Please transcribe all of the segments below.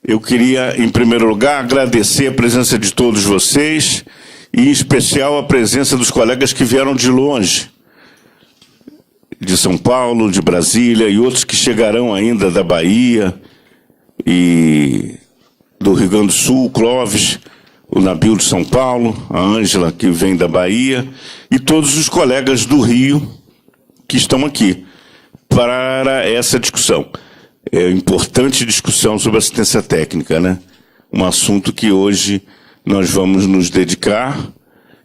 Eu queria, em primeiro lugar, agradecer a presença de todos vocês, e em especial a presença dos colegas que vieram de longe, de São Paulo, de Brasília, e outros que chegarão ainda da Bahia e do Rio Grande do Sul, o Clóvis, o Nabil de São Paulo, a Ângela, que vem da Bahia, e todos os colegas do Rio que estão aqui para essa discussão. É importante discussão sobre assistência técnica, né? Um assunto que hoje nós vamos nos dedicar.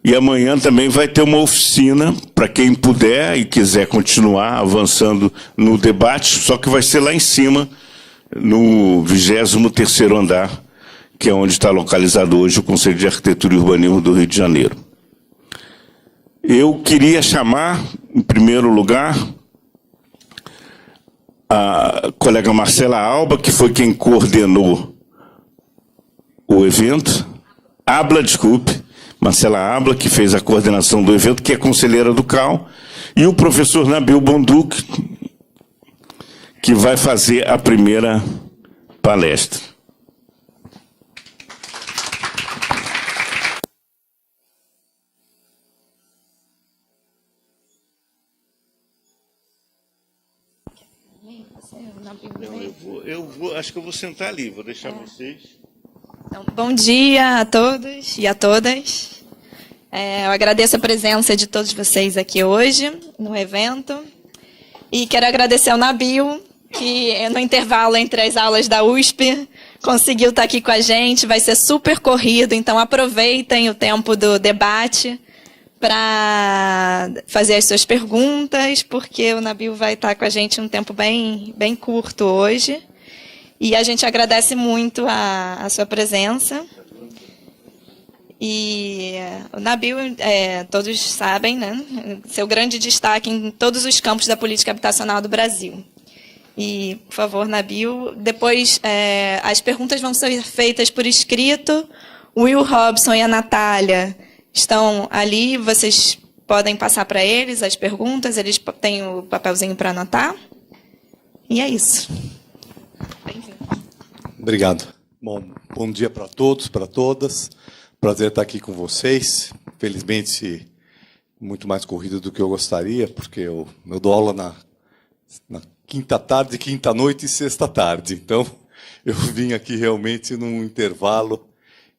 E amanhã também vai ter uma oficina para quem puder e quiser continuar avançando no debate, só que vai ser lá em cima, no 23º andar, que é onde está localizado hoje o Conselho de Arquitetura e Urbanismo do Rio de Janeiro. Eu queria chamar, em primeiro lugar, a colega Marcela Alba, que foi quem coordenou o evento. Desculpe. Marcela Abla, que fez a coordenação do evento, que é conselheira do CAL, e o professor Nabil Bonduc, que vai fazer a primeira palestra. Acho que eu vou sentar ali, vou deixar vocês. Então, bom dia a todos e a todas. Eu agradeço a presença de todos vocês aqui hoje, no evento. E quero agradecer ao Nabil, que no intervalo entre as aulas da USP, conseguiu estar aqui com a gente. Vai ser super corrido, então aproveitem o tempo do debate para fazer as suas perguntas, porque o Nabil vai estar com a gente um tempo bem curto hoje. E a gente agradece muito a sua presença. E o Nabil, todos sabem, né, seu grande destaque em todos os campos da política habitacional do Brasil. E, por favor, Nabil, depois as perguntas vão ser feitas por escrito. O Will Robson e a Natália estão ali, vocês podem passar para eles as perguntas, eles têm o papelzinho para anotar. E é isso. Bem-vindo. Obrigado. Bom dia para todos, para todas. Prazer estar aqui com vocês. Felizmente, muito mais corrido do que eu gostaria, porque eu dou aula na quinta tarde, quinta noite e sexta tarde. Então, eu vim aqui realmente num intervalo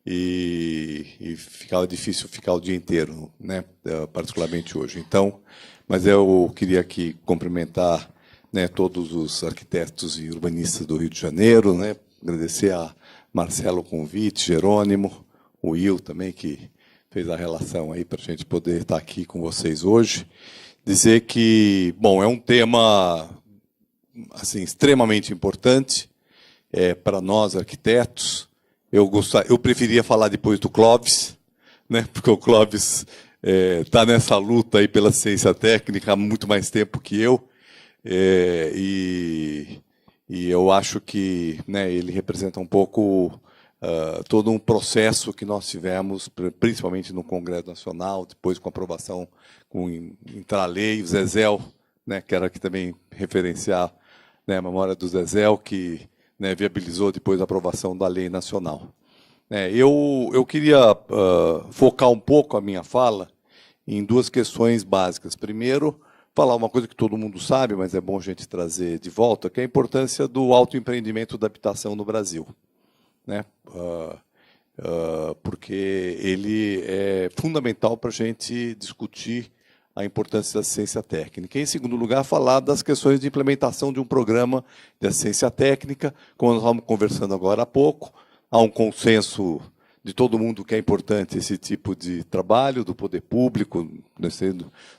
e ficava difícil ficar o dia inteiro, né? Particularmente hoje. Então, mas eu queria aqui cumprimentar, né, todos os arquitetos e urbanistas do Rio de Janeiro, né? Agradecer a Marcelo o convite, Jerônimo, o Will também, que fez a relação aí para a gente poder estar aqui com vocês hoje. Dizer que, bom, é um tema assim, extremamente importante para nós, arquitetos. Eu preferia falar depois do Clóvis, né, porque o Clóvis está nessa luta aí pela ciência técnica há muito mais tempo que eu. E eu acho que, né, ele representa um pouco todo um processo que nós tivemos, principalmente no Congresso Nacional, depois com a aprovação, com entrar a lei, o Zezéu, né, quero aqui também referenciar, né, a memória do Zezéu, que, né, viabilizou depois a aprovação da lei nacional. Eu queria focar um pouco a minha fala em duas questões básicas. Primeiro, falar uma coisa que todo mundo sabe, mas é bom a gente trazer de volta, que é a importância do autoempreendimento da habitação no Brasil, né? Porque ele é fundamental para a gente discutir a importância da assistência técnica. E, em segundo lugar, falar das questões de implementação de um programa de assistência técnica, como nós estávamos conversando agora há pouco. Há um consenso de todo mundo que é importante esse tipo de trabalho, do poder público.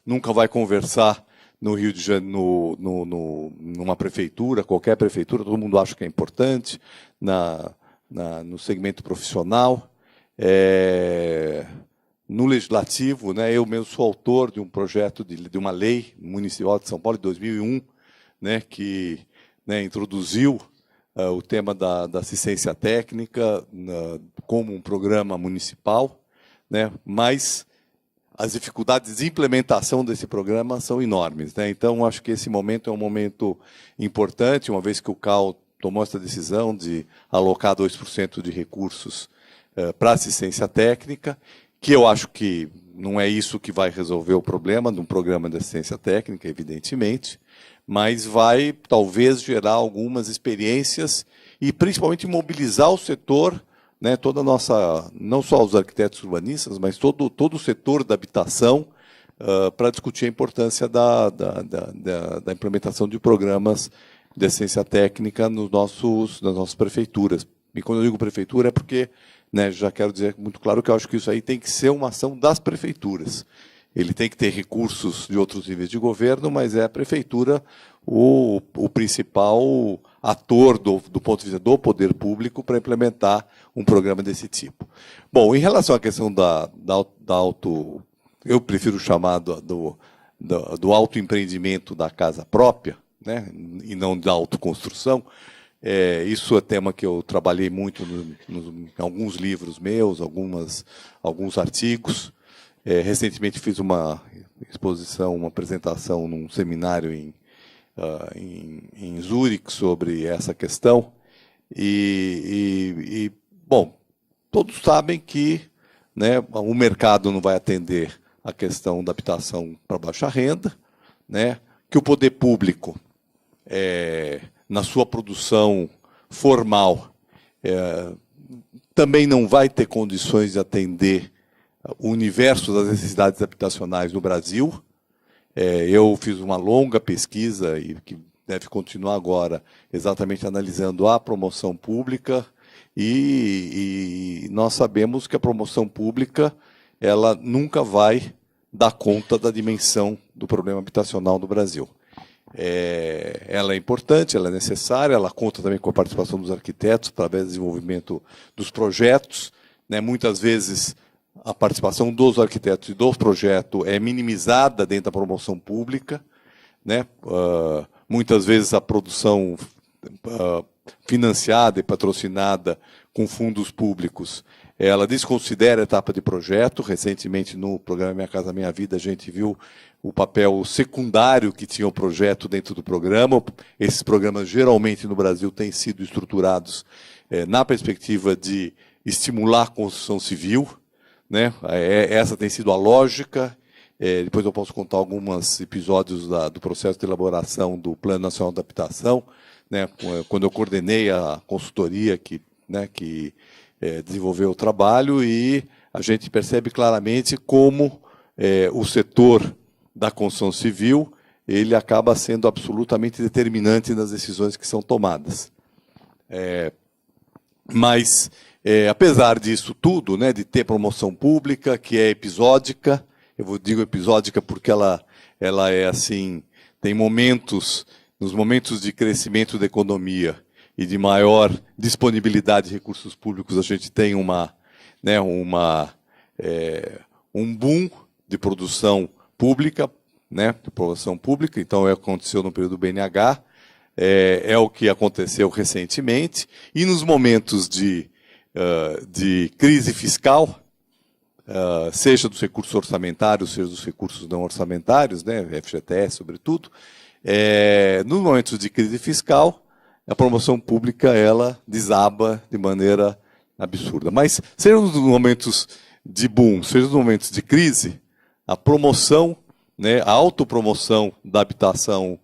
Nunca vai conversar no Rio de Janeiro, numa prefeitura, qualquer prefeitura, todo mundo acha que é importante, no segmento profissional. No legislativo, né, eu mesmo sou autor de um projeto de uma lei municipal de São Paulo, de 2001, né, que, né, introduziu o tema da assistência técnica como um programa municipal, né, mas as dificuldades de implementação desse programa são enormes, né? Então, acho que esse momento é um momento importante, uma vez que o CAL tomou essa decisão de alocar 2% de recursos para assistência técnica, que eu acho que não é isso que vai resolver o problema de um programa de assistência técnica, evidentemente, mas vai talvez gerar algumas experiências e principalmente mobilizar o setor, né, toda a nossa, não só os arquitetos urbanistas, mas todo o setor da habitação, para discutir a importância da implementação de programas de assistência técnica nas nossas prefeituras. E quando eu digo prefeitura é porque, né, já quero dizer muito claro que eu acho que isso aí tem que ser uma ação das prefeituras. Ele tem que ter recursos de outros níveis de governo, mas é a prefeitura o principal ator do ponto de vista do poder público para implementar um programa desse tipo. Bom, em relação à questão eu prefiro chamar do autoempreendimento da casa própria, né, e não da autoconstrução. Isso é tema que eu trabalhei muito em alguns livros meus, alguns artigos. Recentemente fiz uma exposição, uma apresentação num seminário em Zurique sobre essa questão. Bom, todos sabem que, né, o mercado não vai atender a questão da habitação para baixa renda, né, que o poder público, na sua produção formal, também não vai ter condições de atender o universo das necessidades habitacionais no Brasil. Eu fiz uma longa pesquisa, e que deve continuar agora, exatamente analisando a promoção pública, e nós sabemos que a promoção pública ela nunca vai dar conta da dimensão do problema habitacional no Brasil. Ela é importante, ela é necessária, ela conta também com a participação dos arquitetos através do desenvolvimento dos projetos, né? Muitas vezes a participação dos arquitetos e do projeto é minimizada dentro da promoção pública, né? Muitas vezes a produção financiada e patrocinada com fundos públicos, ela desconsidera a etapa de projeto. Recentemente, no programa Minha Casa Minha Vida, a gente viu o papel secundário que tinha o projeto dentro do programa. Esses programas, geralmente, no Brasil, têm sido estruturados na perspectiva de estimular a construção civil, né? Essa tem sido a lógica. Depois eu posso contar alguns episódios do processo de elaboração do Plano Nacional de Habitação, né? Quando eu coordenei a consultoria que desenvolveu o trabalho, e a gente percebe claramente como o setor da construção civil ele acaba sendo absolutamente determinante nas decisões que são tomadas. Mas, apesar disso tudo, né, de ter promoção pública, que é episódica, digo episódica porque ela é assim, tem momentos, nos momentos de crescimento da economia e de maior disponibilidade de recursos públicos, a gente tem um boom de produção pública, né, de produção pública. Então, aconteceu no período do BNH, é o que aconteceu recentemente, e nos momentos de crise fiscal, seja dos recursos orçamentários, seja dos recursos não orçamentários, né, FGTS, sobretudo, nos momentos de crise fiscal, a promoção pública ela desaba de maneira absurda. Mas, seja nos momentos de boom, seja nos momentos de crise, a promoção, né, a autopromoção da habitação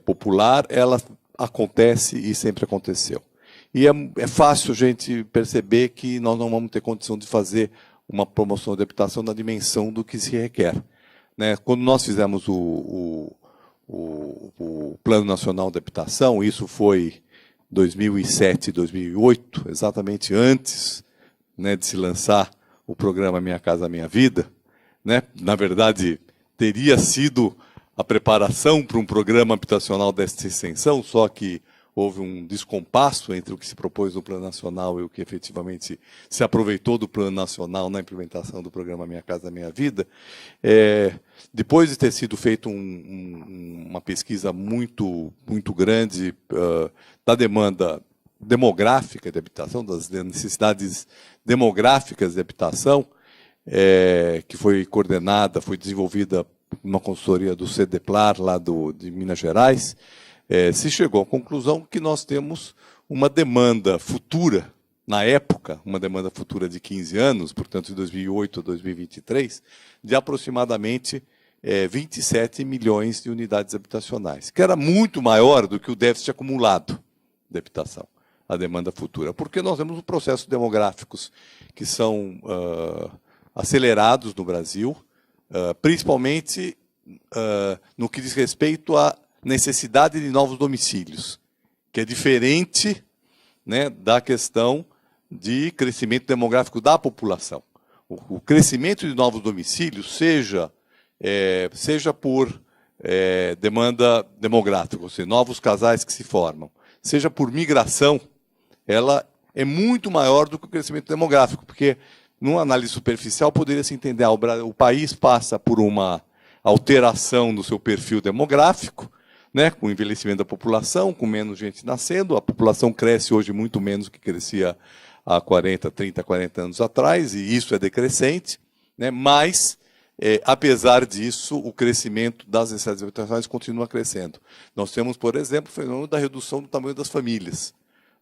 popular, ela acontece e sempre aconteceu. E é fácil a gente perceber que nós não vamos ter condição de fazer uma promoção de habitação na dimensão do que se requer, né? Quando nós fizemos o Plano Nacional de Habitação, isso foi 2007, 2008, exatamente antes, né, de se lançar o programa Minha Casa Minha Vida, né? Na verdade, teria sido a preparação para um programa habitacional desta extensão, só que houve um descompasso entre o que se propôs no Plano Nacional e o que efetivamente se aproveitou do Plano Nacional na implementação do programa Minha Casa Minha Vida. Depois de ter sido feita uma pesquisa muito grande da demanda demográfica de habitação, das necessidades demográficas de habitação, que foi coordenada, foi desenvolvida uma consultoria do CEDEPLAR, lá de Minas Gerais, se chegou à conclusão que nós temos uma demanda futura, na época, uma demanda futura de 15 anos, portanto, de 2008 a 2023, de aproximadamente 27 milhões de unidades habitacionais, que era muito maior do que o déficit acumulado de habitação, a demanda futura, porque nós temos processos demográficos que são acelerados no Brasil, principalmente no que diz respeito à necessidade de novos domicílios, que é diferente, né, da questão de crescimento demográfico da população. O crescimento de novos domicílios, seja por demanda demográfica, ou seja, novos casais que se formam, seja por migração, ela é muito maior do que o crescimento demográfico, porque, numa análise superficial, poderia se entender, o país passa por uma alteração do seu perfil demográfico, né, com o envelhecimento da população, com menos gente nascendo, a população cresce hoje muito menos do que crescia há 30, 40 anos atrás, e isso é decrescente, né, mas, apesar disso, o crescimento das necessidades habitacionais continua crescendo. Nós temos, por exemplo, o fenômeno da redução do tamanho das famílias,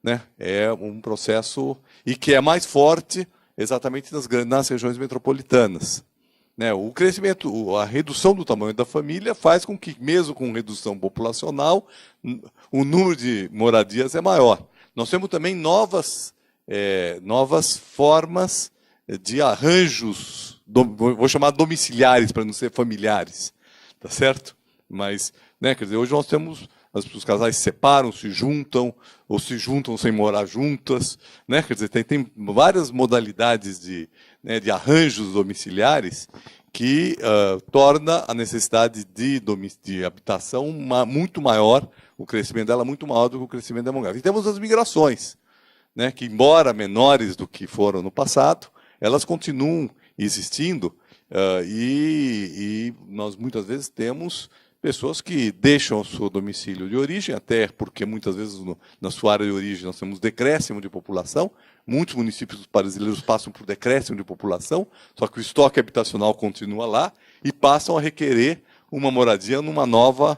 né? É um processo e que é mais forte exatamente nas regiões metropolitanas, né? O crescimento, a redução do tamanho da família faz com que, mesmo com redução populacional, o número de moradias é maior. Nós temos também novas formas de arranjos, vou chamar domiciliares para não ser familiares, tá certo? Mas, né, quer dizer, hoje nós temos os casais se separam, se juntam, ou se juntam sem morar juntas, né? Quer dizer, tem várias modalidades de arranjos domiciliares que torna a necessidade de habitação muito maior, o crescimento dela muito maior do que o crescimento demográfico. E temos as migrações, né, que, embora menores do que foram no passado, elas continuam existindo, e nós muitas vezes temos pessoas que deixam o seu domicílio de origem, até porque muitas vezes na sua área de origem nós temos decréscimo de população, muitos municípios brasileiros passam por decréscimo de população, só que o estoque habitacional continua lá, e passam a requerer uma moradia numa nova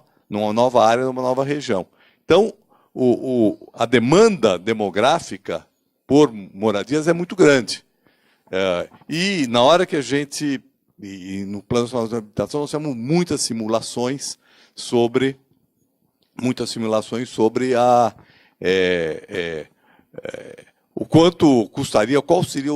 área, numa nova região. Então, a demanda demográfica por moradias é muito grande. E na hora que a gente, no Plano Nacional de Habitação, nós temos muitas simulações sobre o quanto custaria, qual seria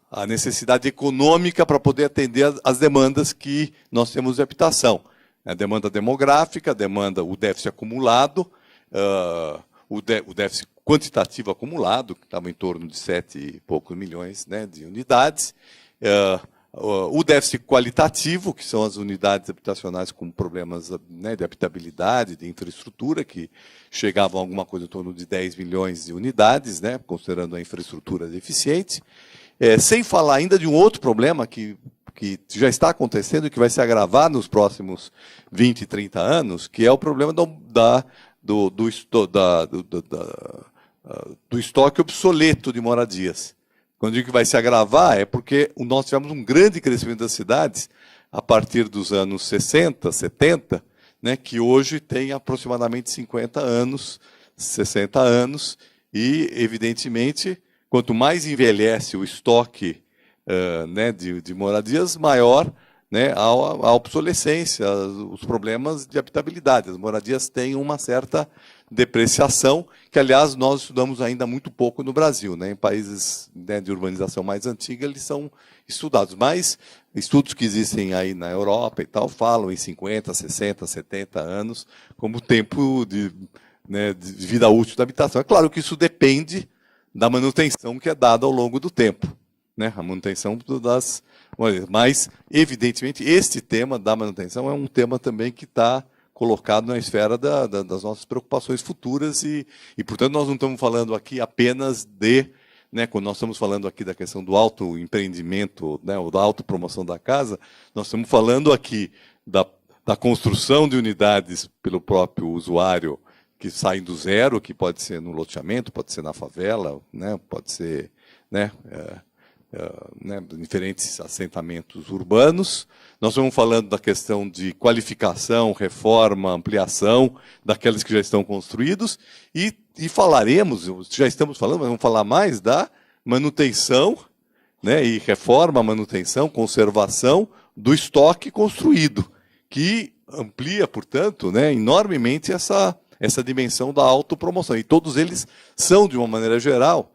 a necessidade econômica para poder atender as demandas que nós temos de habitação. A demanda demográfica, o déficit acumulado, o déficit quantitativo acumulado, que estava em torno de 7 e poucos milhões, né, de unidades, o déficit qualitativo, que são as unidades habitacionais com problemas, né, de habitabilidade, de infraestrutura, que chegavam a alguma coisa em torno de 10 milhões de unidades, né, considerando a infraestrutura deficiente, sem falar ainda de um outro problema que já está acontecendo e que vai se agravar nos próximos 20, 30 anos, que é o problema do estoque obsoleto de moradias. Quando digo que vai se agravar, é porque nós tivemos um grande crescimento das cidades a partir dos anos 60, 70, né, que hoje tem aproximadamente 50 anos, 60 anos, e, evidentemente, quanto mais envelhece o estoque né, de moradias, maior, né, a obsolescência, os problemas de habitabilidade. As moradias têm uma certa depreciação, que, aliás, nós estudamos ainda muito pouco no Brasil, né? Em países, né, de urbanização mais antiga, eles são estudados. Mas estudos que existem aí na Europa e tal falam em 50, 60, 70 anos como tempo de vida útil da habitação. É claro que isso depende da manutenção que é dada ao longo do tempo, né? A manutenção das... Mas, evidentemente, este tema da manutenção é um tema também que está colocado na esfera das nossas preocupações futuras e, portanto, nós não estamos falando aqui apenas né, quando nós estamos falando aqui da questão do autoempreendimento, né, ou da autopromoção da casa, nós estamos falando aqui da construção de unidades pelo próprio usuário que saem do zero, que pode ser no loteamento, pode ser na favela, né, pode ser, né, né, diferentes assentamentos urbanos. Nós vamos falando da questão de qualificação, reforma, ampliação daqueles que já estão construídos e falaremos, já estamos falando, mas vamos falar mais da manutenção, né, e reforma, manutenção, conservação do estoque construído, que amplia, portanto, né, enormemente essa dimensão da autopromoção. E todos eles são, de uma maneira geral,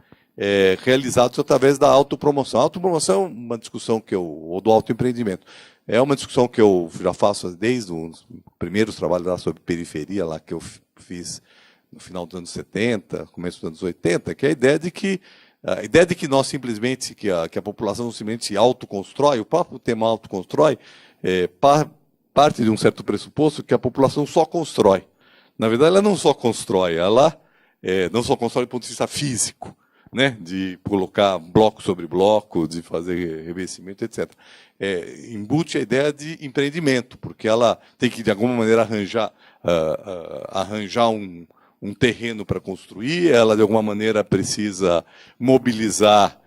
realizados através da autopromoção. A autopromoção é uma discussão ou do autoempreendimento. É uma discussão que eu já faço desde os primeiros trabalhos lá sobre periferia, lá que eu fiz no final dos anos 70, começo dos anos 80, que é a ideia de que nós simplesmente, que a população simplesmente autoconstrói, o próprio tema autoconstrói, parte de um certo pressuposto que a população só constrói. Na verdade, ela não só constrói, ela não só constrói do ponto de vista físico, né, de colocar bloco sobre bloco, de fazer revestimento, etc. Embute a ideia de empreendimento, porque ela tem que, de alguma maneira, arranjar um terreno para construir, ela, de alguma maneira, precisa mobilizar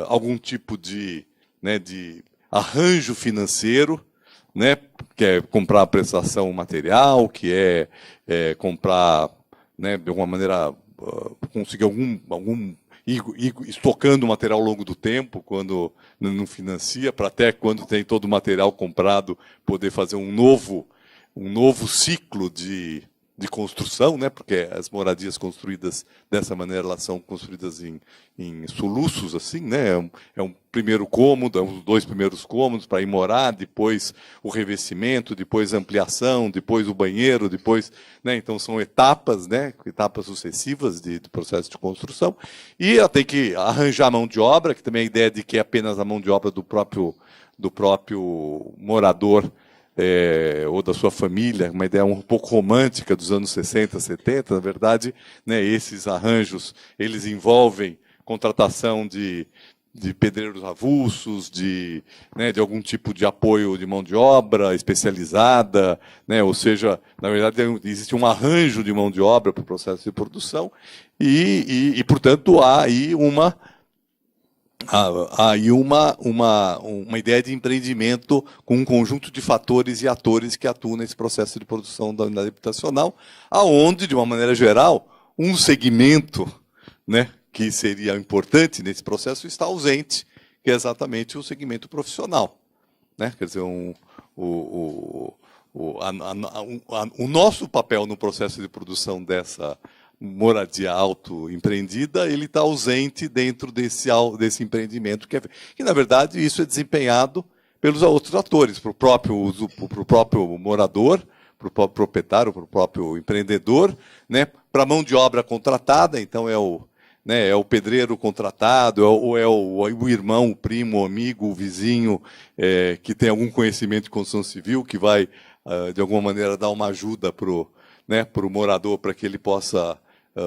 algum tipo de arranjo financeiro, né, que é comprar a prestação material, que é comprar, né, de alguma maneira, conseguir ir estocando o material ao longo do tempo, quando não financia, para até quando tem todo o material comprado, poder fazer um novo ciclo de construção, né? Porque as moradias construídas dessa maneira, elas são construídas em soluços, assim, né? É um primeiro cômodo, os 2 primeiros cômodos para ir morar, depois o revestimento, depois a ampliação, depois o banheiro, depois, né? Então são etapas, né? Etapas sucessivas do processo de construção. E ela tem que arranjar mão de obra, que também é a ideia de que é apenas a mão de obra do próprio morador, ou da sua família, uma ideia um pouco romântica dos anos 60, 70, na verdade, né, esses arranjos, eles envolvem contratação de pedreiros avulsos, de algum tipo de apoio de mão de obra especializada, né, ou seja, na verdade, existe um arranjo de mão de obra para o processo de produção e portanto, há aí uma ideia de empreendimento com um conjunto de fatores e atores que atuam nesse processo de produção da unidade habitacional, aonde, de uma maneira geral, um segmento, né, que seria importante nesse processo está ausente, que é exatamente o segmento profissional, né? Quer dizer, o nosso papel no processo de produção dessa moradia autoempreendida, ele está ausente dentro desse empreendimento, que, na verdade, isso é desempenhado pelos outros atores, para o próprio morador, para o próprio proprietário, para o próprio empreendedor, né, para a mão de obra contratada, então é o pedreiro contratado, ou é o irmão, o primo, o amigo, o vizinho, que tem algum conhecimento de construção civil, que vai, de alguma maneira, dar uma ajuda para o morador, para que ele possa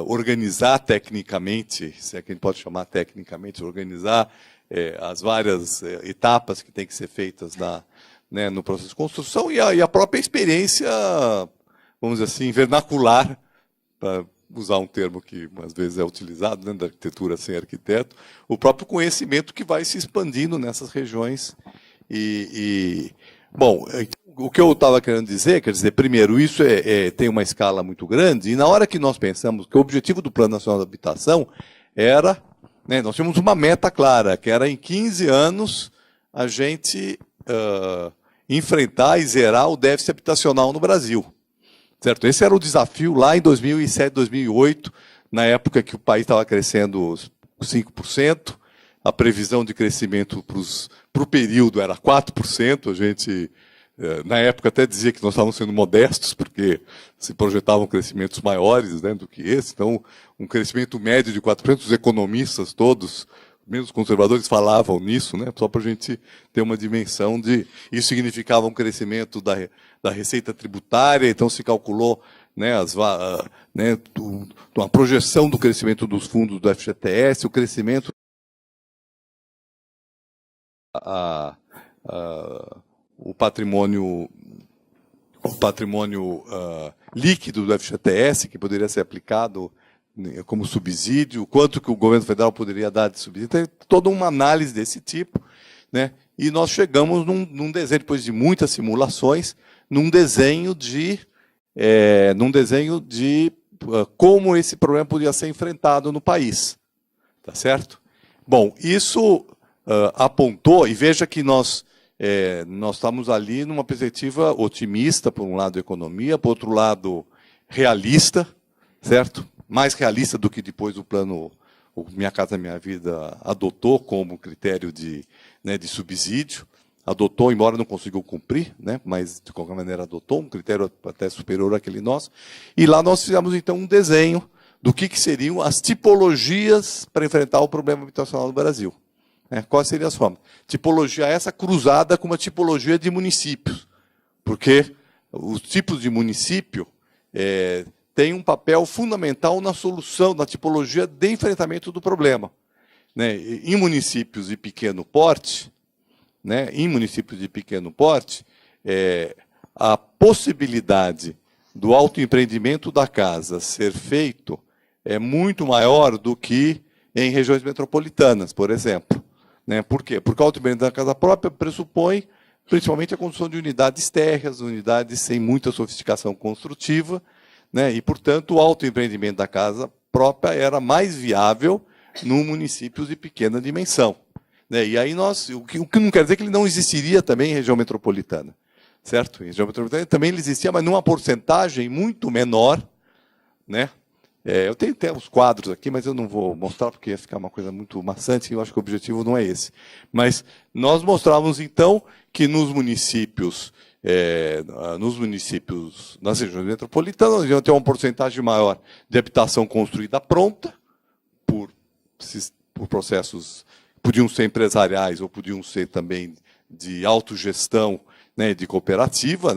organizar tecnicamente, se é que a gente pode chamar tecnicamente, organizar as várias etapas que têm que ser feitas no processo de construção e a própria experiência, vamos dizer assim, vernacular, para usar um termo que às vezes é utilizado, né, da arquitetura sem arquiteto, o próprio conhecimento que vai se expandindo nessas regiões. Bom, o que eu estava querendo dizer, primeiro, isso tem uma escala muito grande, e na hora que nós pensamos que o objetivo do Plano Nacional de Habitação era, né, nós tínhamos uma meta clara, que era em 15 anos a gente enfrentar e zerar o déficit habitacional no Brasil. Certo? Esse era o desafio lá em 2007, 2008, na época que o país estava crescendo 5%, a previsão de crescimento para o período era 4%, a gente, na época, até dizia que nós estávamos sendo modestos, porque se projetavam crescimentos maiores, né, do que esse, então um crescimento médio de 4%, os economistas todos, mesmo os conservadores, falavam nisso, né, só para a gente ter uma dimensão de... Isso significava um crescimento da receita tributária, então se calculou, né, uma projeção do crescimento dos fundos do FGTS, o crescimento o patrimônio líquido do FGTS, que poderia ser aplicado como subsídio, quanto que o governo federal poderia dar de subsídio. Tem toda uma análise desse tipo, né? E nós chegamos num desenho, depois de muitas simulações, num desenho de como esse problema podia ser enfrentado no país. Tá certo? Bom, isso apontou, e veja que nós estamos ali numa perspectiva otimista, por um lado, economia, por outro lado, realista, certo? Mais realista do que depois o plano o Minha Casa Minha Vida adotou como critério de subsídio. Adotou, embora não conseguiu cumprir, né, mas, de qualquer maneira, adotou um critério até superior àquele nosso. E lá nós fizemos, então, um desenho do que seriam as tipologias para enfrentar o problema habitacional no Brasil. Quais seriam as formas? Tipologia essa cruzada com uma tipologia de municípios, porque os tipos de município têm um papel fundamental na solução, na tipologia de enfrentamento do problema. Em municípios de pequeno porte, a possibilidade do autoempreendimento da casa ser feito é muito maior do que em regiões metropolitanas, por exemplo. Por quê? Porque o autoempreendimento da casa própria pressupõe principalmente a construção de unidades térreas, unidades sem muita sofisticação construtiva, e, portanto, o autoempreendimento da casa própria era mais viável num municípios de pequena dimensão. E aí o que não quer dizer que ele não existiria também em região metropolitana, certo? Em região metropolitana também ele existia, mas numa porcentagem muito menor, eu tenho até os quadros aqui, mas eu não vou mostrar porque ia ficar uma coisa muito maçante, e eu acho que o objetivo não é esse. Mas nós mostrávamos, então, que nos municípios, nas regiões metropolitanas, nós íamos ter uma porcentagem maior de habitação construída pronta, por processos podiam ser empresariais ou podiam ser também de autogestão, de cooperativa,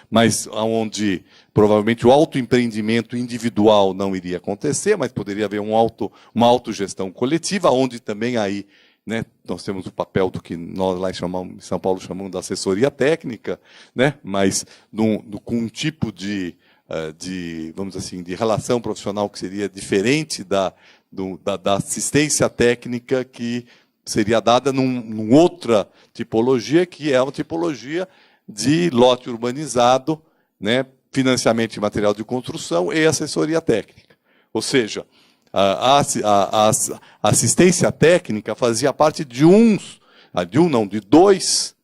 mas onde provavelmente o autoempreendimento individual não iria acontecer, mas poderia haver uma autogestão coletiva, onde também aí nós temos o papel do que nós lá em São Paulo chamamos de assessoria técnica, mas com um tipo de vamos dizer assim, de relação profissional que seria diferente da assistência técnica que seria dada numa outra tipologia, que é uma tipologia de lote urbanizado, financiamento de material de construção e assessoria técnica. Ou seja, a assistência técnica fazia parte de duas,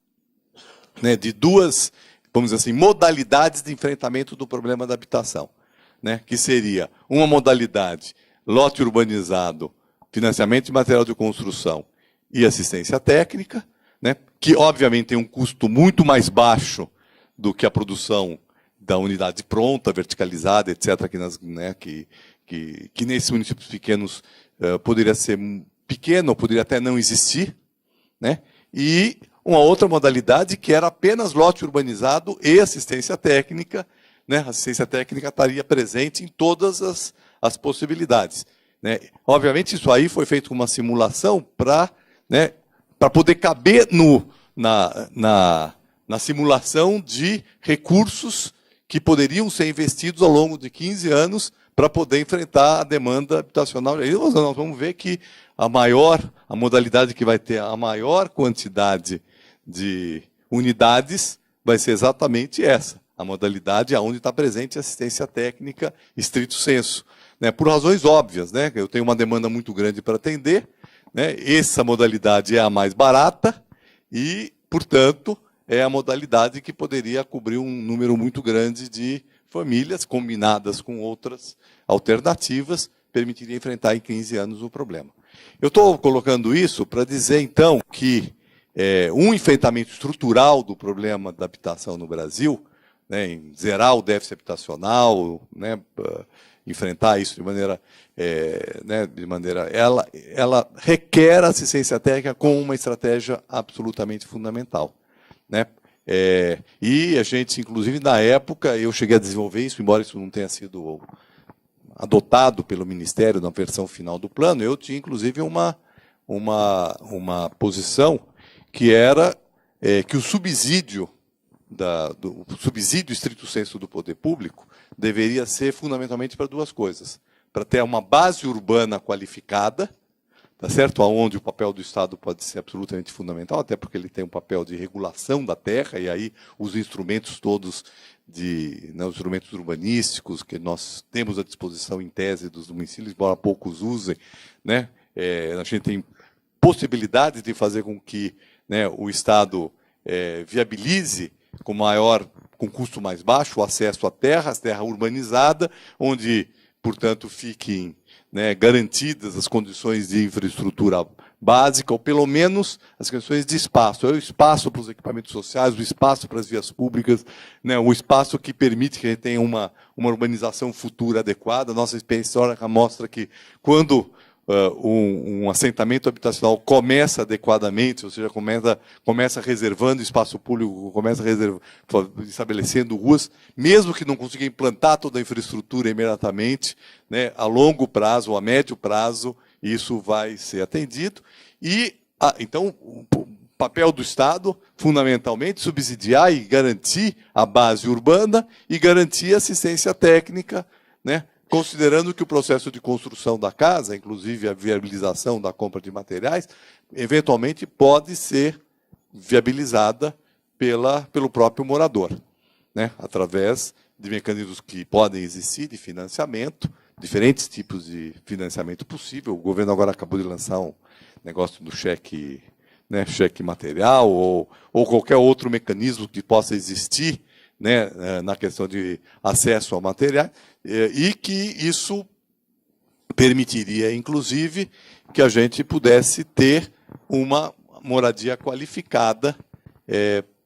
vamos dizer assim, modalidades de enfrentamento do problema da habitação, que seria uma modalidade lote urbanizado, financiamento de material de construção e assistência técnica, que obviamente tem um custo muito mais baixo do que a produção da unidade pronta, verticalizada, etc., que nesses municípios pequenos poderia ser pequeno, ou poderia até não existir, e uma outra modalidade que era apenas lote urbanizado e assistência técnica. A assistência técnica estaria presente em todas as possibilidades. Obviamente, isso aí foi feito com uma simulação para poder caber na simulação de recursos que poderiam ser investidos ao longo de 15 anos para poder enfrentar a demanda habitacional. E nós vamos ver que a modalidade que vai ter a maior quantidade de unidades vai ser exatamente essa, a modalidade onde está presente a assistência técnica estrito sensu. Por razões óbvias, eu tenho uma demanda muito grande para atender, essa modalidade é a mais barata e, portanto, é a modalidade que poderia cobrir um número muito grande de famílias, combinadas com outras alternativas, permitiria enfrentar em 15 anos o problema. Eu estou colocando isso para dizer, então, que um enfrentamento estrutural do problema da habitação no Brasil, em zerar o déficit habitacional, enfrentar isso de maneira, ela requer assistência técnica com uma estratégia absolutamente fundamental. E a gente, inclusive, na época, eu cheguei a desenvolver isso, embora isso não tenha sido adotado pelo Ministério na versão final do plano, eu tinha, inclusive, uma posição que era que o subsídio estrito sensu do poder público deveria ser fundamentalmente para duas coisas. para ter uma base urbana qualificada, tá certo? Onde o papel do Estado pode ser absolutamente fundamental, até porque ele tem um papel de regulação da terra, e aí os instrumentos todos, os instrumentos urbanísticos que nós temos à disposição em tese dos domicílios, embora poucos usem, né? A gente tem possibilidades de fazer com que, né, o Estado viabilize com custo mais baixo o acesso à terra urbanizada, onde, portanto, fiquem, né, garantidas as condições de infraestrutura básica, ou pelo menos as questões de espaço. É o espaço para os equipamentos sociais, o espaço para as vias públicas, né, o espaço que permite que a gente tenha uma urbanização futura adequada. Nossa experiência histórica mostra que quando um assentamento habitacional começa adequadamente, ou seja, começa reservando espaço público, estabelecendo ruas, mesmo que não consiga implantar toda a infraestrutura imediatamente, né, a longo prazo ou a médio prazo, isso vai ser atendido. E, então, o papel do Estado, fundamentalmente, subsidiar e garantir a base urbana e garantir assistência técnica, né, considerando que o processo de construção da casa, inclusive a viabilização da compra de materiais, eventualmente pode ser viabilizada pelo próprio morador, né, através de mecanismos que podem existir de financiamento, diferentes tipos de financiamento possível. O governo agora acabou de lançar um negócio do cheque, né, cheque material, ou qualquer outro mecanismo que possa existir, né, na questão de acesso ao material, e que isso permitiria, inclusive, que a gente pudesse ter uma moradia qualificada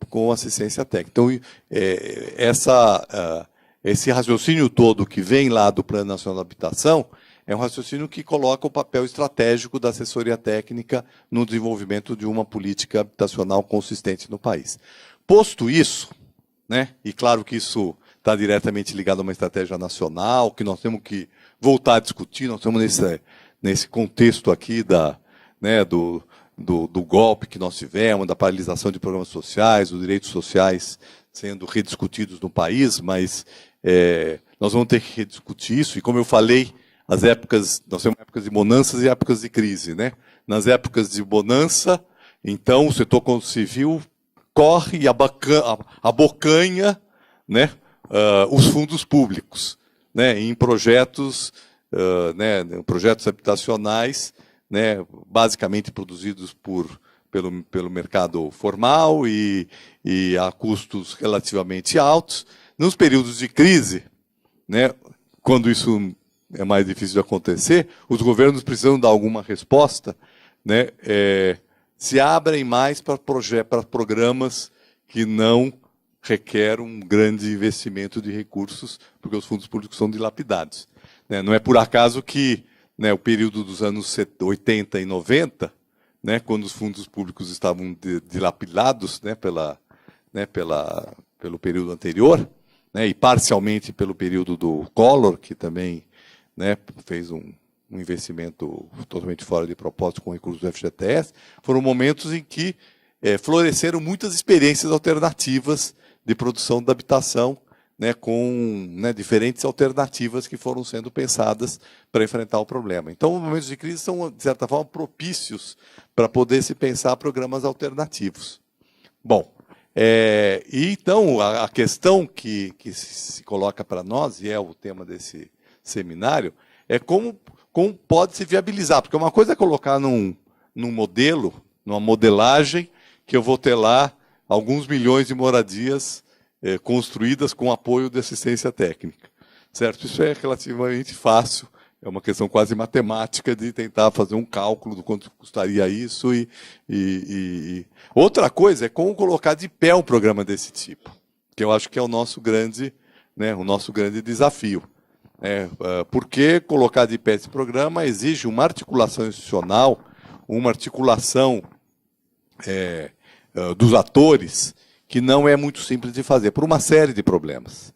com assistência técnica. Então, esse raciocínio todo que vem lá do Plano Nacional de Habitação é um raciocínio que coloca o papel estratégico da assessoria técnica no desenvolvimento de uma política habitacional consistente no país. Posto isso, né, e claro que isso está diretamente ligado a uma estratégia nacional, que nós temos que voltar a discutir, nós estamos nesse contexto aqui do golpe que nós tivemos, da paralisação de programas sociais, dos direitos sociais sendo rediscutidos no país, mas nós vamos ter que rediscutir isso, e como eu falei, nós temos épocas de bonanças e épocas de crise, né? Nas épocas de bonança, então, o setor civil corre e abocanha, né, os fundos públicos, né, em projetos, projetos habitacionais, né, basicamente produzidos pelo mercado formal e a custos relativamente altos. Nos períodos de crise, né, quando isso é mais difícil de acontecer, os governos precisam dar alguma resposta, né, se abrem mais para programas que não requerem um grande investimento de recursos, porque os fundos públicos são dilapidados, né. Não é por acaso que, né, o período dos anos 80 e 90, né, quando os fundos públicos estavam dilapidados, né, pelo período anterior, né, e parcialmente pelo período do Collor, que também, né, fez um investimento totalmente fora de propósito com recursos do FGTS, foram momentos em que floresceram muitas experiências alternativas de produção da habitação, né, com, né, diferentes alternativas que foram sendo pensadas para enfrentar o problema. Então, os momentos de crise são, de certa forma, propícios para poder se pensar programas alternativos. Bom, então, a questão que se coloca para nós, e é o tema desse seminário, é como pode se viabilizar. Porque uma coisa é colocar num modelo, numa modelagem, que eu vou ter lá alguns milhões de moradias construídas com apoio de assistência técnica. Certo? Isso é relativamente fácil, é uma questão quase matemática de tentar fazer um cálculo do quanto custaria isso. Outra coisa é como colocar de pé um programa desse tipo, que eu acho que é o nosso grande desafio. Porque colocar de pé esse programa exige uma articulação institucional, uma articulação dos atores, que não é muito simples de fazer, por uma série de problemas,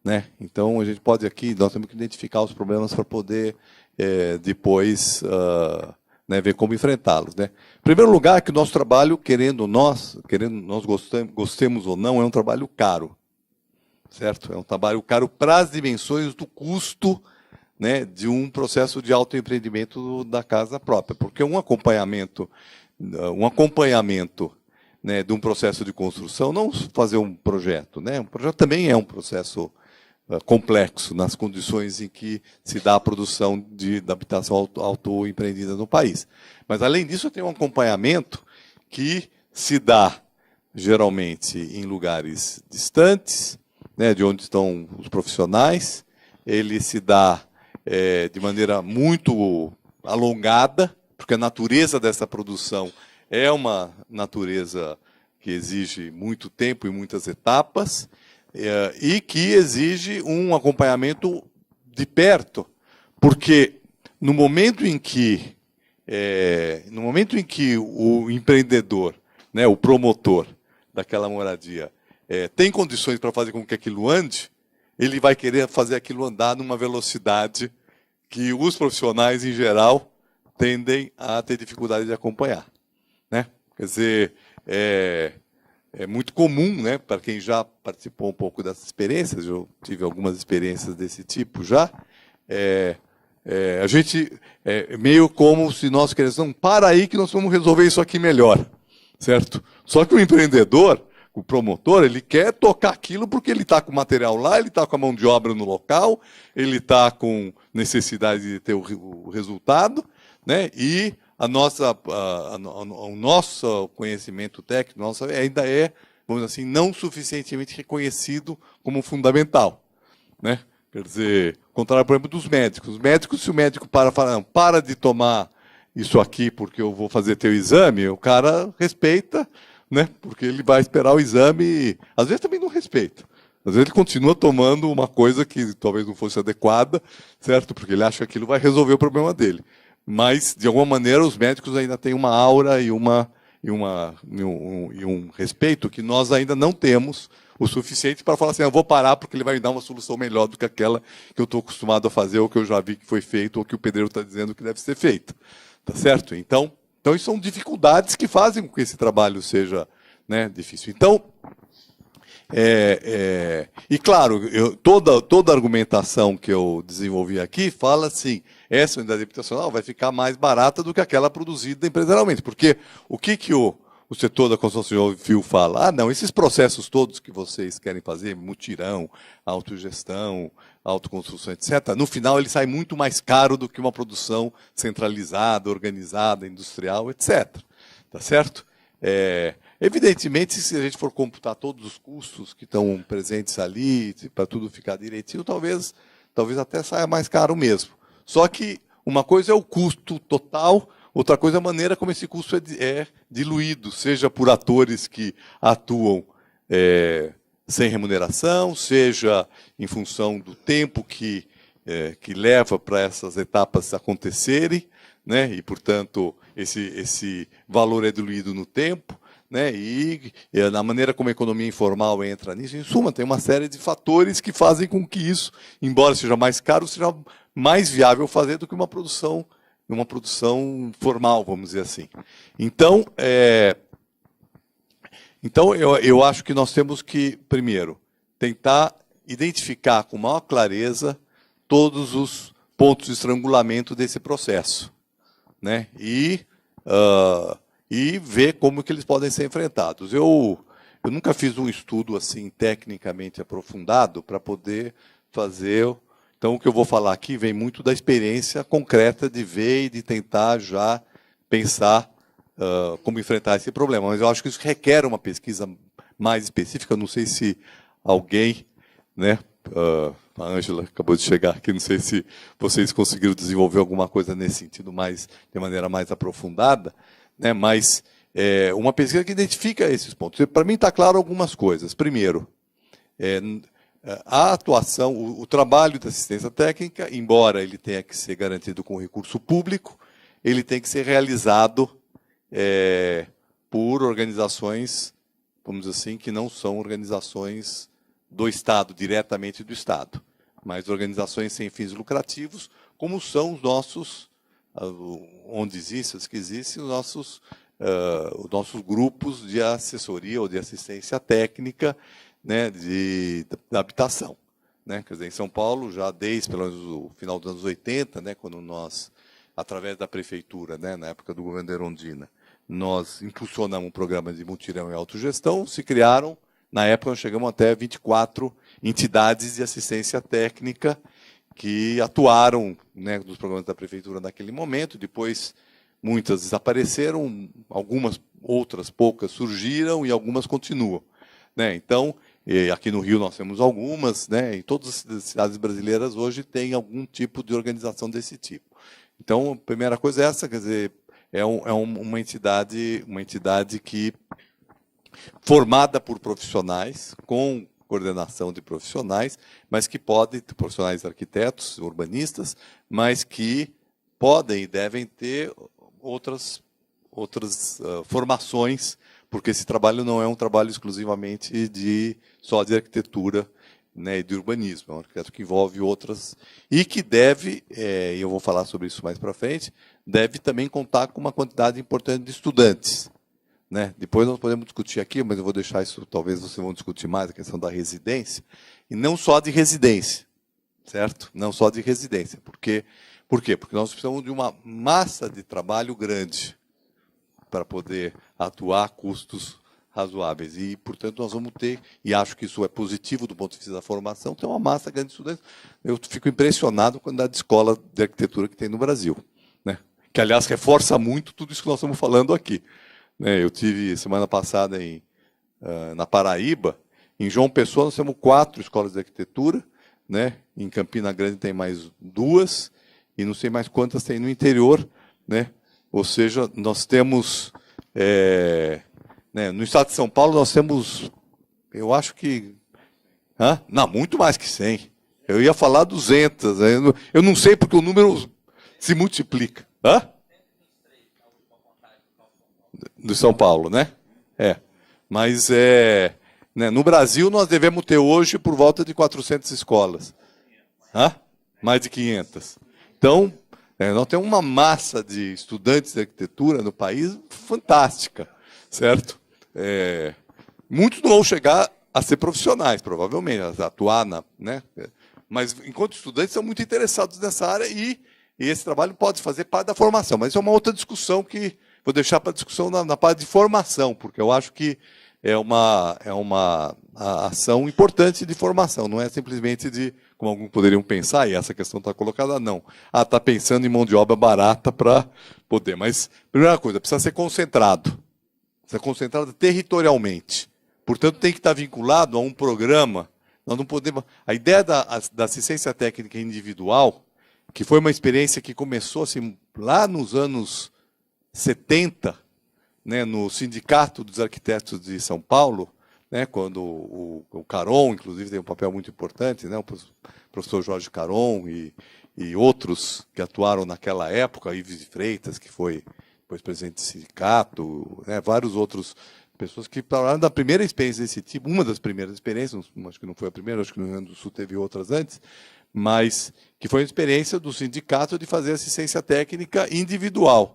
né? Então, a gente pode aqui, nós temos que identificar os problemas para poder depois né, ver como enfrentá-los, né? Em primeiro lugar, que o nosso trabalho, nós gostemos ou não, é um trabalho caro, certo? É um trabalho caro para as dimensões do custo né, de um processo de autoempreendimento da casa própria, porque um acompanhamento, né, de um processo de construção, não fazer um projeto, né, um projeto também é um processo complexo nas condições em que se dá a produção da habitação autoempreendida no país. Mas, além disso, tem um acompanhamento que se dá, geralmente, em lugares distantes, né, de onde estão os profissionais. Ele se dá de maneira muito alongada, porque a natureza dessa produção é uma natureza que exige muito tempo e muitas etapas, e que exige um acompanhamento de perto, porque no momento em que o empreendedor, né, o promotor daquela moradia, tem condições para fazer com que aquilo ande, ele vai querer fazer aquilo andar numa velocidade que os profissionais, em geral, tendem a ter dificuldade de acompanhar, né? Quer dizer, é muito comum, né, para quem já participou um pouco dessas experiências, eu tive algumas experiências desse tipo já, a gente meio como se nós queríamos, para aí que nós vamos resolver isso aqui melhor, certo? Só que o empreendedor, o promotor, ele quer tocar aquilo porque ele está com o material lá, ele está com a mão de obra no local, ele está com necessidade de ter o resultado, né? E o nosso conhecimento técnico ainda vamos dizer assim, não suficientemente reconhecido como fundamental, né? Quer dizer, contrário, por exemplo, dos médicos. Os médicos, se o médico fala, não, para de tomar isso aqui porque eu vou fazer teu exame, o cara respeita, né? Porque ele vai esperar o exame e, às vezes, também não respeita. Às vezes ele continua tomando uma coisa que talvez não fosse adequada, certo? Porque ele acha que aquilo vai resolver o problema dele. Mas, de alguma maneira, os médicos ainda têm uma aura e um respeito que nós ainda não temos o suficiente para falar assim, eu vou parar porque ele vai me dar uma solução melhor do que aquela que eu estou acostumado a fazer, ou que eu já vi que foi feito, ou que o pedreiro está dizendo que deve ser feito. Tá certo? Então, isso são dificuldades que fazem com que esse trabalho seja, né, difícil. Então, e claro, toda a argumentação que eu desenvolvi aqui fala assim, essa unidade habitacional vai ficar mais barata do que aquela produzida empresarialmente. Porque o que o setor da construção civil fala? Não, esses processos todos que vocês querem fazer, mutirão, autogestão, autoconstrução, etc., no final ele sai muito mais caro do que uma produção centralizada, organizada, industrial, etc. Tá certo? Evidentemente, se a gente for computar todos os custos que estão presentes ali, para tudo ficar direitinho, talvez até saia mais caro mesmo. Só que uma coisa é o custo total, outra coisa é a maneira como esse custo é diluído, seja por atores que atuam sem remuneração, seja em função do tempo que leva para essas etapas acontecerem, né? E, portanto, esse valor é diluído no tempo, né? E na maneira como a economia informal entra nisso, em suma, tem uma série de fatores que fazem com que isso, embora seja mais caro, seja mais viável fazer do que uma produção formal, vamos dizer assim. Então, eu acho que nós temos que, primeiro, tentar identificar com maior clareza todos os pontos de estrangulamento desse processo, né? E ver como que eles podem ser enfrentados. Eu nunca fiz um estudo assim tecnicamente aprofundado para poder fazer. Então, o que eu vou falar aqui vem muito da experiência concreta de ver e de tentar já pensar como enfrentar esse problema. Mas eu acho que isso requer uma pesquisa mais específica. Não sei se alguém, né, a Ângela acabou de chegar aqui, não sei se vocês conseguiram desenvolver alguma coisa nesse sentido de maneira mais aprofundada, né, mas uma pesquisa que identifica esses pontos. Para mim está claro algumas coisas. Primeiro, a atuação, o trabalho de assistência técnica, embora ele tenha que ser garantido com recurso público, ele tem que ser realizado por organizações, vamos dizer assim, que não são organizações do Estado, diretamente do Estado, mas organizações sem fins lucrativos, como são os nossos, onde existem, os que existem, os nossos grupos de assessoria ou de assistência técnica, né, da habitação. né? Quer dizer, em São Paulo, já desde pelo menos o final dos anos 80, né, quando nós, através da prefeitura, né, na época do governo Erundina, nós impulsionamos um programa de mutirão e autogestão, se criaram, na época nós chegamos até 24 entidades de assistência técnica que atuaram, né, nos programas da prefeitura naquele momento. Depois muitas desapareceram, algumas outras poucas surgiram e algumas continuam, né? Então, aqui no Rio nós temos algumas, né? Em todas as cidades brasileiras hoje tem algum tipo de organização desse tipo. Então, a primeira coisa é essa, quer dizer, uma entidade que formada por profissionais, com coordenação de profissionais, mas que podem, profissionais arquitetos, urbanistas, mas que podem e devem ter outras formações, porque esse trabalho não é um trabalho exclusivamente só de arquitetura, né, e de urbanismo, é um arquiteto que envolve outras, e que deve, e eu vou falar sobre isso mais para frente, deve também contar com uma quantidade importante de estudantes, né? Depois nós podemos discutir aqui, mas eu vou deixar isso, talvez vocês vão discutir mais, a questão da residência, e não só de residência, certo? Não só de residência. Por quê? Porque nós precisamos de uma massa de trabalho grande para poder atuar a custos razoáveis. E, portanto, nós vamos ter, e acho que isso é positivo do ponto de vista da formação, ter uma massa grande de estudantes. Eu fico impressionado com a quantidade de escola de arquitetura que tem no Brasil, né? Que, aliás, reforça muito tudo isso que nós estamos falando aqui. Eu tive, semana passada, na Paraíba, em João Pessoa, nós temos 4 escolas de arquitetura, né? Em Campina Grande tem mais 2, e não sei mais quantas tem no interior, né? Ou seja, nós temos, né, no estado de São Paulo, nós temos, eu acho que, não, muito mais que 100. Eu ia falar 200, né? Eu não sei porque o número se multiplica. Do São Paulo, né? Mas, né, no Brasil, nós devemos ter hoje por volta de 400 escolas. Mais de 500. Então, nós temos uma massa de estudantes de arquitetura no país fantástica, certo? Muitos não vão chegar a ser profissionais, provavelmente, a atuar, né? Mas, enquanto estudantes, são muito interessados nessa área e esse trabalho pode fazer parte da formação. Mas isso é uma outra discussão que vou deixar para discussão na parte de formação, porque eu acho que é uma ação importante de formação, não é simplesmente de, como alguns poderiam pensar, e essa questão está colocada, não. Está pensando em mão de obra barata para poder. Mas, primeira coisa, precisa ser concentrado. Precisa ser concentrado territorialmente. Portanto, tem que estar vinculado a um programa. Nós não podemos. A ideia da assistência técnica individual, que foi uma experiência que começou assim, lá nos anos 70, né, no Sindicato dos Arquitetos de São Paulo, né, quando o Caron, inclusive, tem um papel muito importante, né, o professor Jorge Caron e outros que atuaram naquela época, Ives de Freitas, que foi depois presidente do sindicato, né, vários outros pessoas que falaram da primeira experiência desse tipo, uma das primeiras experiências, acho que não foi a primeira, acho que no Rio Grande do Sul teve outras antes, mas que foi a experiência do sindicato de fazer assistência técnica individual.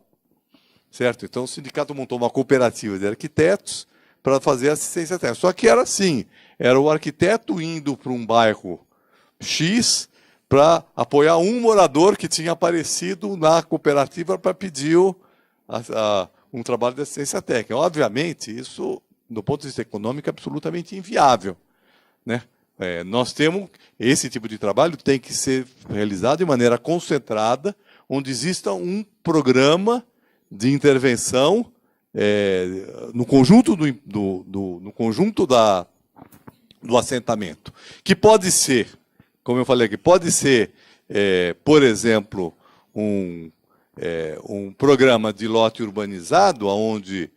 Certo? Então, o sindicato montou uma cooperativa de arquitetos para fazer assistência técnica. Só que era assim, era o arquiteto indo para um bairro X para apoiar um morador que tinha aparecido na cooperativa para pedir um trabalho de assistência técnica. Obviamente, isso, do ponto de vista econômico, é absolutamente inviável, né? Nós temos, esse tipo de trabalho tem que ser realizado de maneira concentrada, onde exista um programa de intervenção no conjunto no conjunto do assentamento, que pode ser, como eu falei aqui, pode ser, por exemplo, um programa de lote urbanizado, onde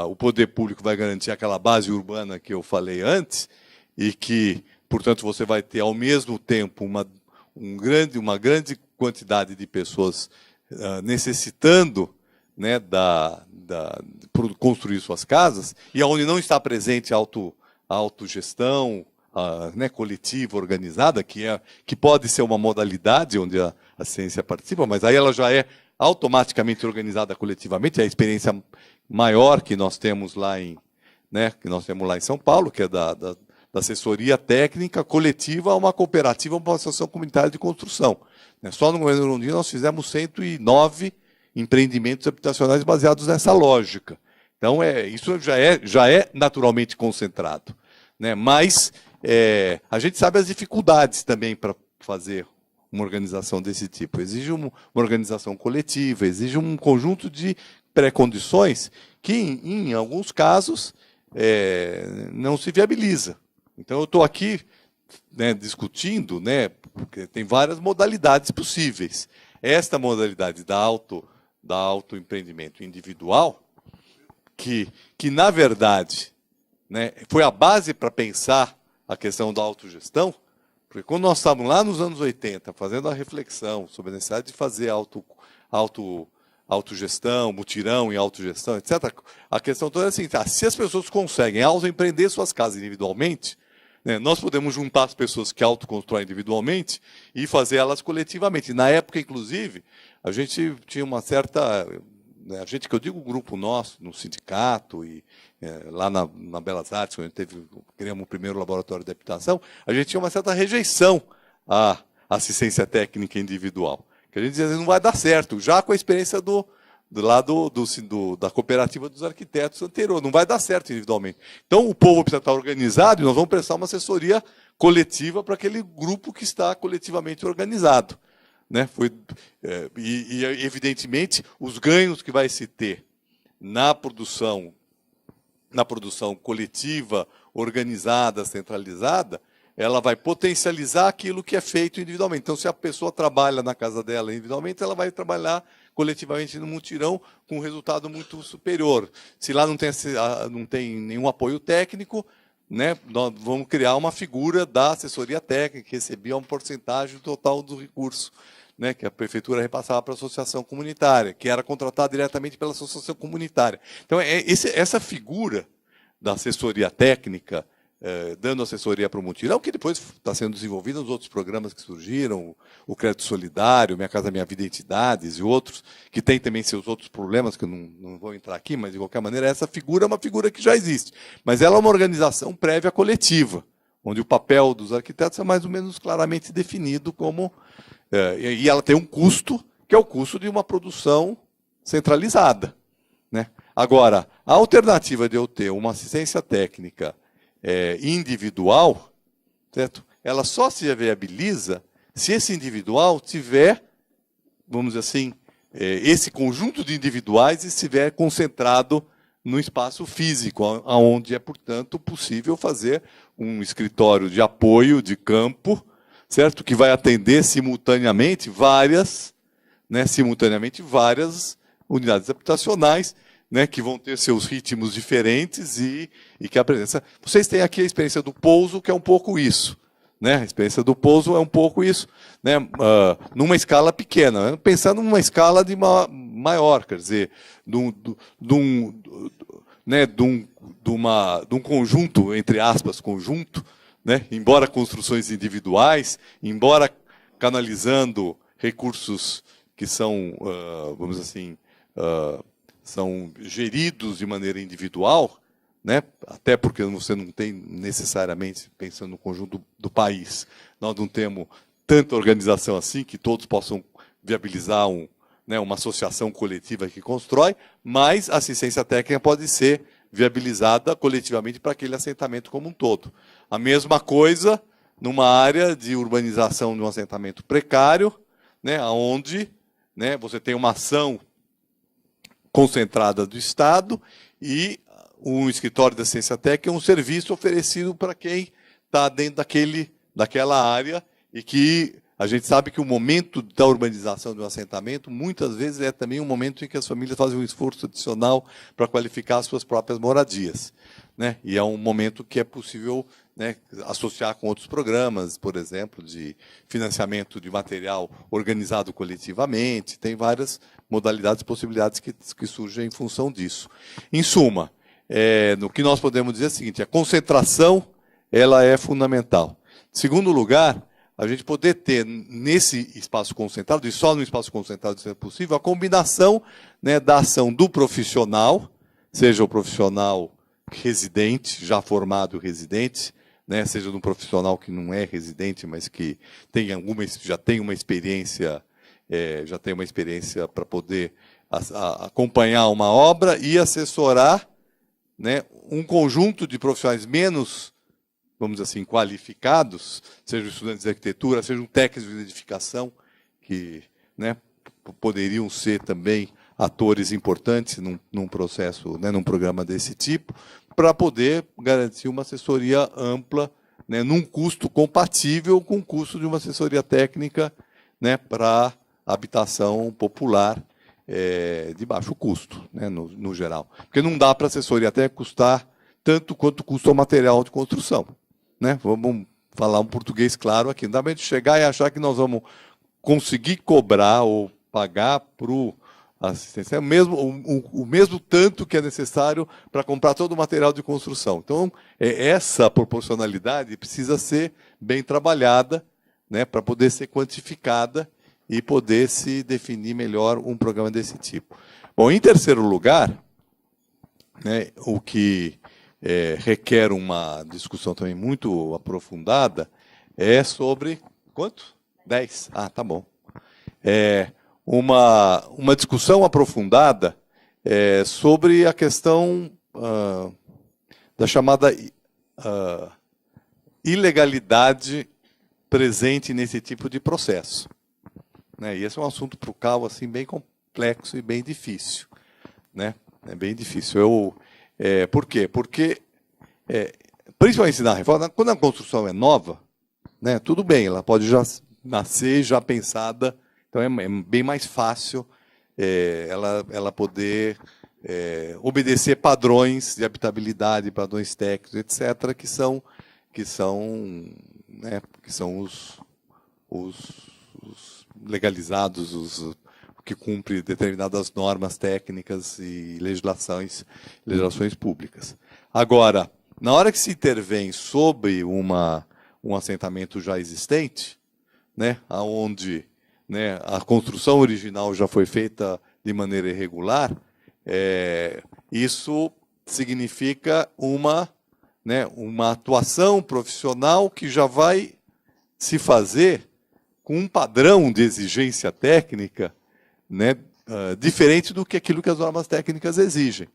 o poder público vai garantir aquela base urbana que eu falei antes, e que, portanto, você vai ter, ao mesmo tempo, uma grande quantidade de pessoas necessitando, né, construir suas casas, e onde não está presente a autogestão, né, coletiva, organizada, que pode ser uma modalidade onde a ciência participa, mas aí ela já é automaticamente organizada coletivamente. É a experiência maior que nós temos lá em São Paulo, que é da assessoria técnica coletiva a uma cooperativa, uma associação comunitária de construção. Só no governo Londrina nós fizemos 109 empreendimentos habitacionais baseados nessa lógica. Então, isso já é naturalmente concentrado. Mas a gente sabe as dificuldades também para fazer uma organização desse tipo. Exige uma organização coletiva, exige um conjunto de pré-condições que, em alguns casos, não se viabiliza. Então, eu estou aqui discutindo, porque tem várias modalidades possíveis. Esta modalidade da autoempreendimento individual, que na verdade, foi a base para pensar a questão da autogestão, porque quando nós estávamos lá nos anos 80, fazendo a reflexão sobre a necessidade de fazer autogestão, mutirão em autogestão, etc., a questão toda é assim, se as pessoas conseguem autoempreender suas casas individualmente, nós podemos juntar as pessoas que autoconstroem individualmente e fazer elas coletivamente. Na época, inclusive, a gente tinha uma certa... A gente, que eu digo, o grupo nosso, no sindicato, e lá na Belas Artes, quando a gente criamos o primeiro laboratório de habitação, a gente tinha uma certa rejeição à assistência técnica individual. Que a gente dizia, não vai dar certo, já com a experiência da cooperativa dos arquitetos anterior, não vai dar certo individualmente. Então, o povo precisa estar organizado e nós vamos prestar uma assessoria coletiva para aquele grupo que está coletivamente organizado. Evidentemente, os ganhos que vai se ter na produção coletiva, organizada, centralizada, ela vai potencializar aquilo que é feito individualmente. Então, se a pessoa trabalha na casa dela individualmente, ela vai trabalhar coletivamente no mutirão com um resultado muito superior. Se lá não tem nenhum apoio técnico, nós vamos criar uma figura da assessoria técnica, que recebia uma porcentagem total do recurso, que a prefeitura repassava para a associação comunitária, que era contratada diretamente pela associação comunitária. Então, essa figura da assessoria técnica, dando assessoria para o mutirão, que depois está sendo desenvolvida nos outros programas que surgiram, o Crédito Solidário, Minha Casa Minha Vida Entidades e outros, que tem também seus outros problemas, que eu não vou entrar aqui, mas, de qualquer maneira, essa figura é uma figura que já existe. Mas ela é uma organização prévia coletiva, onde o papel dos arquitetos é mais ou menos claramente definido como... e ela tem um custo, que é o custo de uma produção centralizada. Agora, a alternativa de eu ter uma assistência técnica individual, certo? Ela só se viabiliza se esse individual tiver, vamos dizer assim, esse conjunto de individuais estiver concentrado no espaço físico, onde é, portanto, possível fazer um escritório de apoio de campo, certo? Que vai atender simultaneamente várias unidades habitacionais, que vão ter seus ritmos diferentes e que a presença... Vocês têm aqui a experiência do pouso, que é um pouco isso. A experiência do pouso é um pouco isso, numa escala pequena. Pensando numa escala maior, quer dizer, de um conjunto, entre aspas, conjunto, embora construções individuais, embora canalizando recursos que são, vamos dizer assim, são geridos de maneira individual, até porque você não tem necessariamente, pensando no conjunto do país, nós não temos tanta organização assim que todos possam viabilizar uma associação coletiva que constrói, mas a assistência técnica pode ser viabilizada coletivamente para aquele assentamento como um todo. A mesma coisa numa área de urbanização de um assentamento precário, onde você tem uma ação concentrada do Estado e um escritório de assistência técnica é um serviço oferecido para quem está dentro daquela área e que a gente sabe que o momento da urbanização de um assentamento, muitas vezes, é também um momento em que as famílias fazem um esforço adicional para qualificar as suas próprias moradias. E é um momento que é possível associar com outros programas, por exemplo, de financiamento de material organizado coletivamente. Tem várias modalidades e possibilidades que surgem em função disso. Em suma, no que nós podemos dizer é o seguinte: a concentração ela é fundamental. Em segundo lugar, a gente poder ter nesse espaço concentrado, e só no espaço concentrado se é possível, a combinação da ação do profissional, seja o profissional residente, já formado residente, né, seja de um profissional que não é residente, mas que tem já tem uma experiência, para poder acompanhar uma obra e assessorar, né, um conjunto de profissionais menos, vamos dizer assim, qualificados, sejam estudantes de arquitetura, sejam técnicos de edificação, que, né, poderiam ser também atores importantes num processo, né, num programa desse tipo, para poder garantir uma assessoria ampla, né, num custo compatível com o custo de uma assessoria técnica, né, para habitação popular de baixo custo, né, no geral. Porque não dá para a assessoria até custar tanto quanto custa o material de construção. Né? Vamos falar um português claro aqui. Não dá para a gente chegar e achar que nós vamos conseguir cobrar ou pagar para o assistência o mesmo tanto que é necessário para comprar todo o material de construção. Então, essa proporcionalidade precisa ser bem trabalhada, né, para poder ser quantificada e poder se definir melhor um programa desse tipo. Bom, em terceiro lugar, né, o que requer uma discussão também muito aprofundada é sobre... Quanto? 10? Ah, tá bom. Uma discussão aprofundada sobre a questão da chamada ilegalidade presente nesse tipo de processo. Né? E esse é um assunto para o CAU assim, bem complexo e bem difícil. Né? É bem difícil. Por quê? Porque, principalmente na reforma, quando a construção é nova, né, tudo bem, ela pode já nascer já pensada, então é bem mais fácil ela poder obedecer padrões de habitabilidade, padrões técnicos, etc., que são os legalizados, que cumprem determinadas normas técnicas e legislações públicas. Agora, na hora que se intervém sobre um assentamento já existente, né, onde, né, a construção original já foi feita de maneira irregular, isso significa uma atuação profissional que já vai se fazer com um padrão de exigência técnica, né, diferente do que aquilo que as normas técnicas exigem.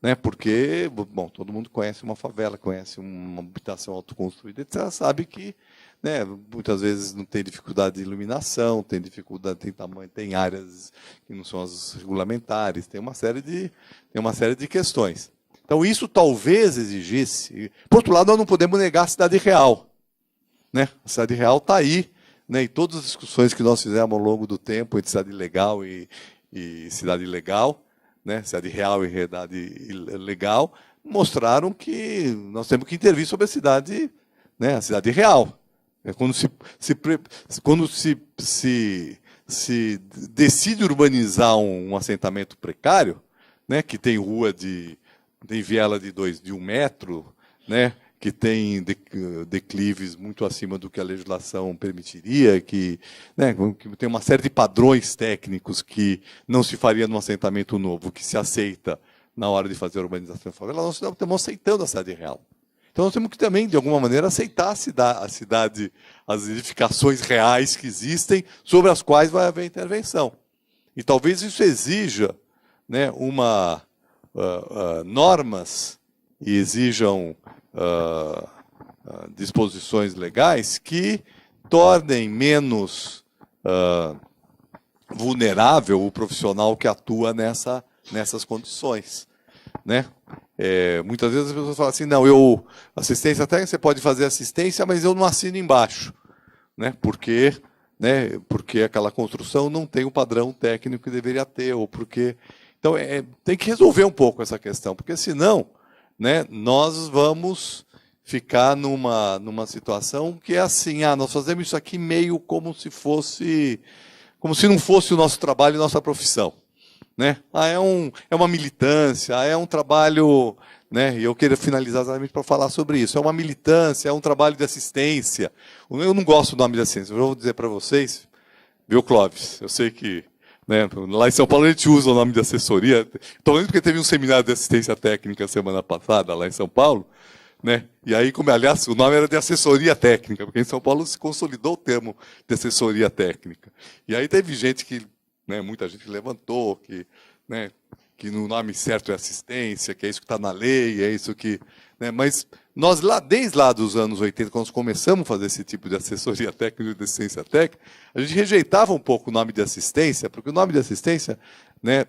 Né, porque, bom, todo mundo conhece uma favela, conhece uma habitação autoconstruída, etc., sabe que, né, muitas vezes não tem dificuldade de iluminação, tem dificuldade, tem tamanho, tem áreas que não são as regulamentares, tem uma série de questões. Então, isso talvez exigisse... Por outro lado, nós não podemos negar a cidade real. Né? A cidade real está aí, né, e todas as discussões que nós fizemos ao longo do tempo entre cidade legal e cidade ilegal, né, cidade real e cidade legal, mostraram que nós temos que intervir sobre a cidade real. Quando se decide urbanizar um assentamento precário, né, que tem tem viela de 1 metro, né, que tem declives muito acima do que a legislação permitiria, que tem uma série de padrões técnicos que não se faria num assentamento novo, que se aceita na hora de fazer a urbanização favela, nós estamos aceitando a cidade real. Então nós temos que também, de alguma maneira, aceitar a cidade, as edificações reais que existem, sobre as quais vai haver intervenção. E talvez isso exija, né, normas e exijam disposições legais que tornem menos vulnerável o profissional que atua nessas condições. Né? Muitas vezes as pessoas falam assim, não, assistência técnica, você pode fazer assistência, mas eu não assino embaixo. Né? Porque aquela construção não tem o padrão técnico que deveria ter, ou porque... Então, tem que resolver um pouco essa questão, porque senão, né, nós vamos ficar numa situação que é assim, nós fazemos isso aqui meio como se não fosse o nosso trabalho e nossa profissão. Né? É uma militância, é um trabalho, né, e eu queria finalizar exatamente para falar sobre isso, é uma militância, é um trabalho de assistência. Eu não gosto do nome de assistência, eu vou dizer para vocês, viu, Clóvis? Eu sei que, né, lá em São Paulo a gente usa o nome de assessoria, estou falando porque teve um seminário de assistência técnica semana passada, lá em São Paulo, né? E aí, como aliás, o nome era de assessoria técnica, porque em São Paulo se consolidou o termo de assessoria técnica. E aí teve gente que, né, muita gente levantou que, né, que no nome certo é assistência, que é isso que está na lei, é isso que, né, mas nós desde lá dos anos 80, quando nós começamos a fazer esse tipo de assessoria técnica, de assistência técnica, a gente rejeitava um pouco o nome de assistência, porque o nome de assistência, né,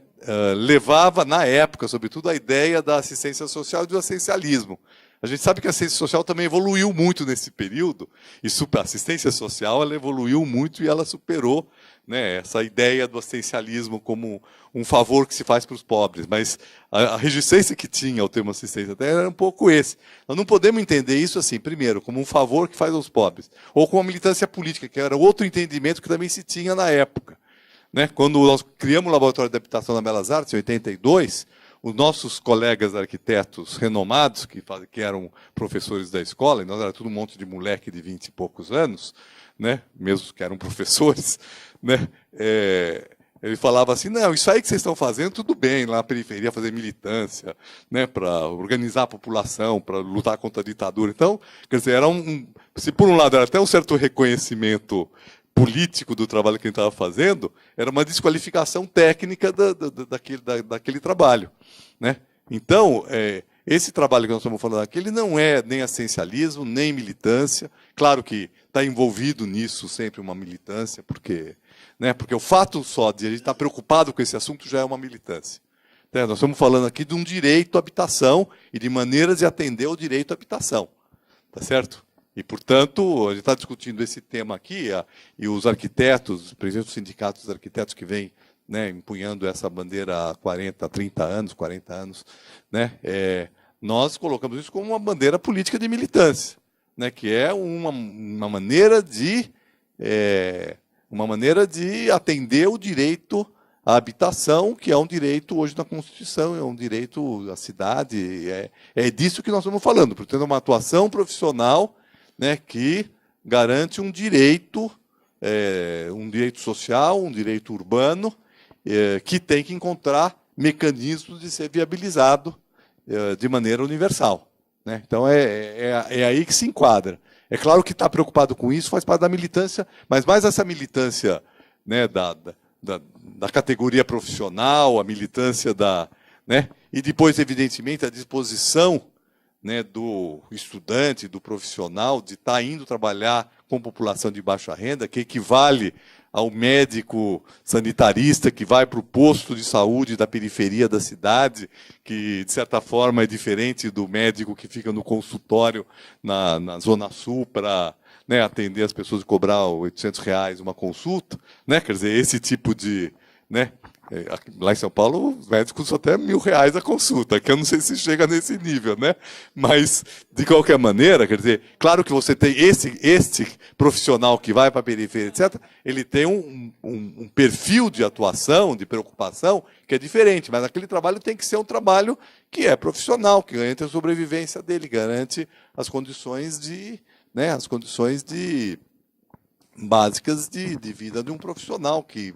levava, na época, sobretudo, a ideia da assistência social e do assistencialismo. A gente sabe que a assistência social também evoluiu muito nesse período, e a assistência social ela evoluiu muito e ela superou, né, essa ideia do assistencialismo como um favor que se faz para os pobres. Mas a resistência que tinha ao termo assistência era um pouco esse. Nós não podemos entender isso assim, primeiro, como um favor que faz aos pobres, ou como uma militância política, que era outro entendimento que também se tinha na época. Né? Quando nós criamos o Laboratório de Habitação na Belas Artes, em 82, os nossos colegas arquitetos renomados, que eram professores da escola, e nós era tudo um monte de moleque de 20 e poucos anos, né? Mesmo que eram professores, né? Ele falava assim, não, isso aí que vocês estão fazendo, tudo bem, lá na periferia, fazer militância, né, para organizar a população, para lutar contra a ditadura. Então, quer dizer, era se por um lado era até um certo reconhecimento político do trabalho que a gente estava fazendo, era uma desqualificação técnica daquele trabalho. Né? Então, esse trabalho que nós estamos falando aqui, ele não é nem assistencialismo, nem militância. Claro que está envolvido nisso sempre uma militância, porque o fato só de a gente estar preocupado com esse assunto já é uma militância. Nós estamos falando aqui de um direito à habitação e de maneiras de atender ao direito à habitação. Tá certo? E, portanto, a gente está discutindo esse tema aqui, e os arquitetos, os presidentes dos sindicatos dos arquitetos que vêm, né, empunhando essa bandeira há 40 anos, né, nós colocamos isso como uma bandeira política de militância, né, que é uma maneira de atender o direito à habitação, que é um direito hoje na Constituição, é um direito à cidade, é disso que nós estamos falando, portanto, é uma atuação profissional, né, que garante um direito social, um direito urbano, que tem que encontrar mecanismos de ser viabilizado de maneira universal. Né? Então, é aí que se enquadra. É claro que estar preocupado com isso faz parte da militância, mas mais essa militância, né, da categoria profissional, a militância né, e depois, evidentemente, a disposição, né, do estudante, do profissional, de estar indo trabalhar com população de baixa renda, que equivale ao médico sanitarista que vai para o posto de saúde da periferia da cidade, que, de certa forma, é diferente do médico que fica no consultório na Zona Sul para, né, atender as pessoas e cobrar R$ 800 uma consulta. Né? Quer dizer, esse tipo de... Né? Lá em São Paulo, os médicos custam até R$ 1.000 a consulta, que eu não sei se chega nesse nível, né? Mas, de qualquer maneira, quer dizer, claro que você tem este profissional que vai para a periferia, etc., ele tem um perfil de atuação, de preocupação, que é diferente, mas aquele trabalho tem que ser um trabalho que é profissional, que garante a sobrevivência dele, garante as condições básicas de vida de um profissional que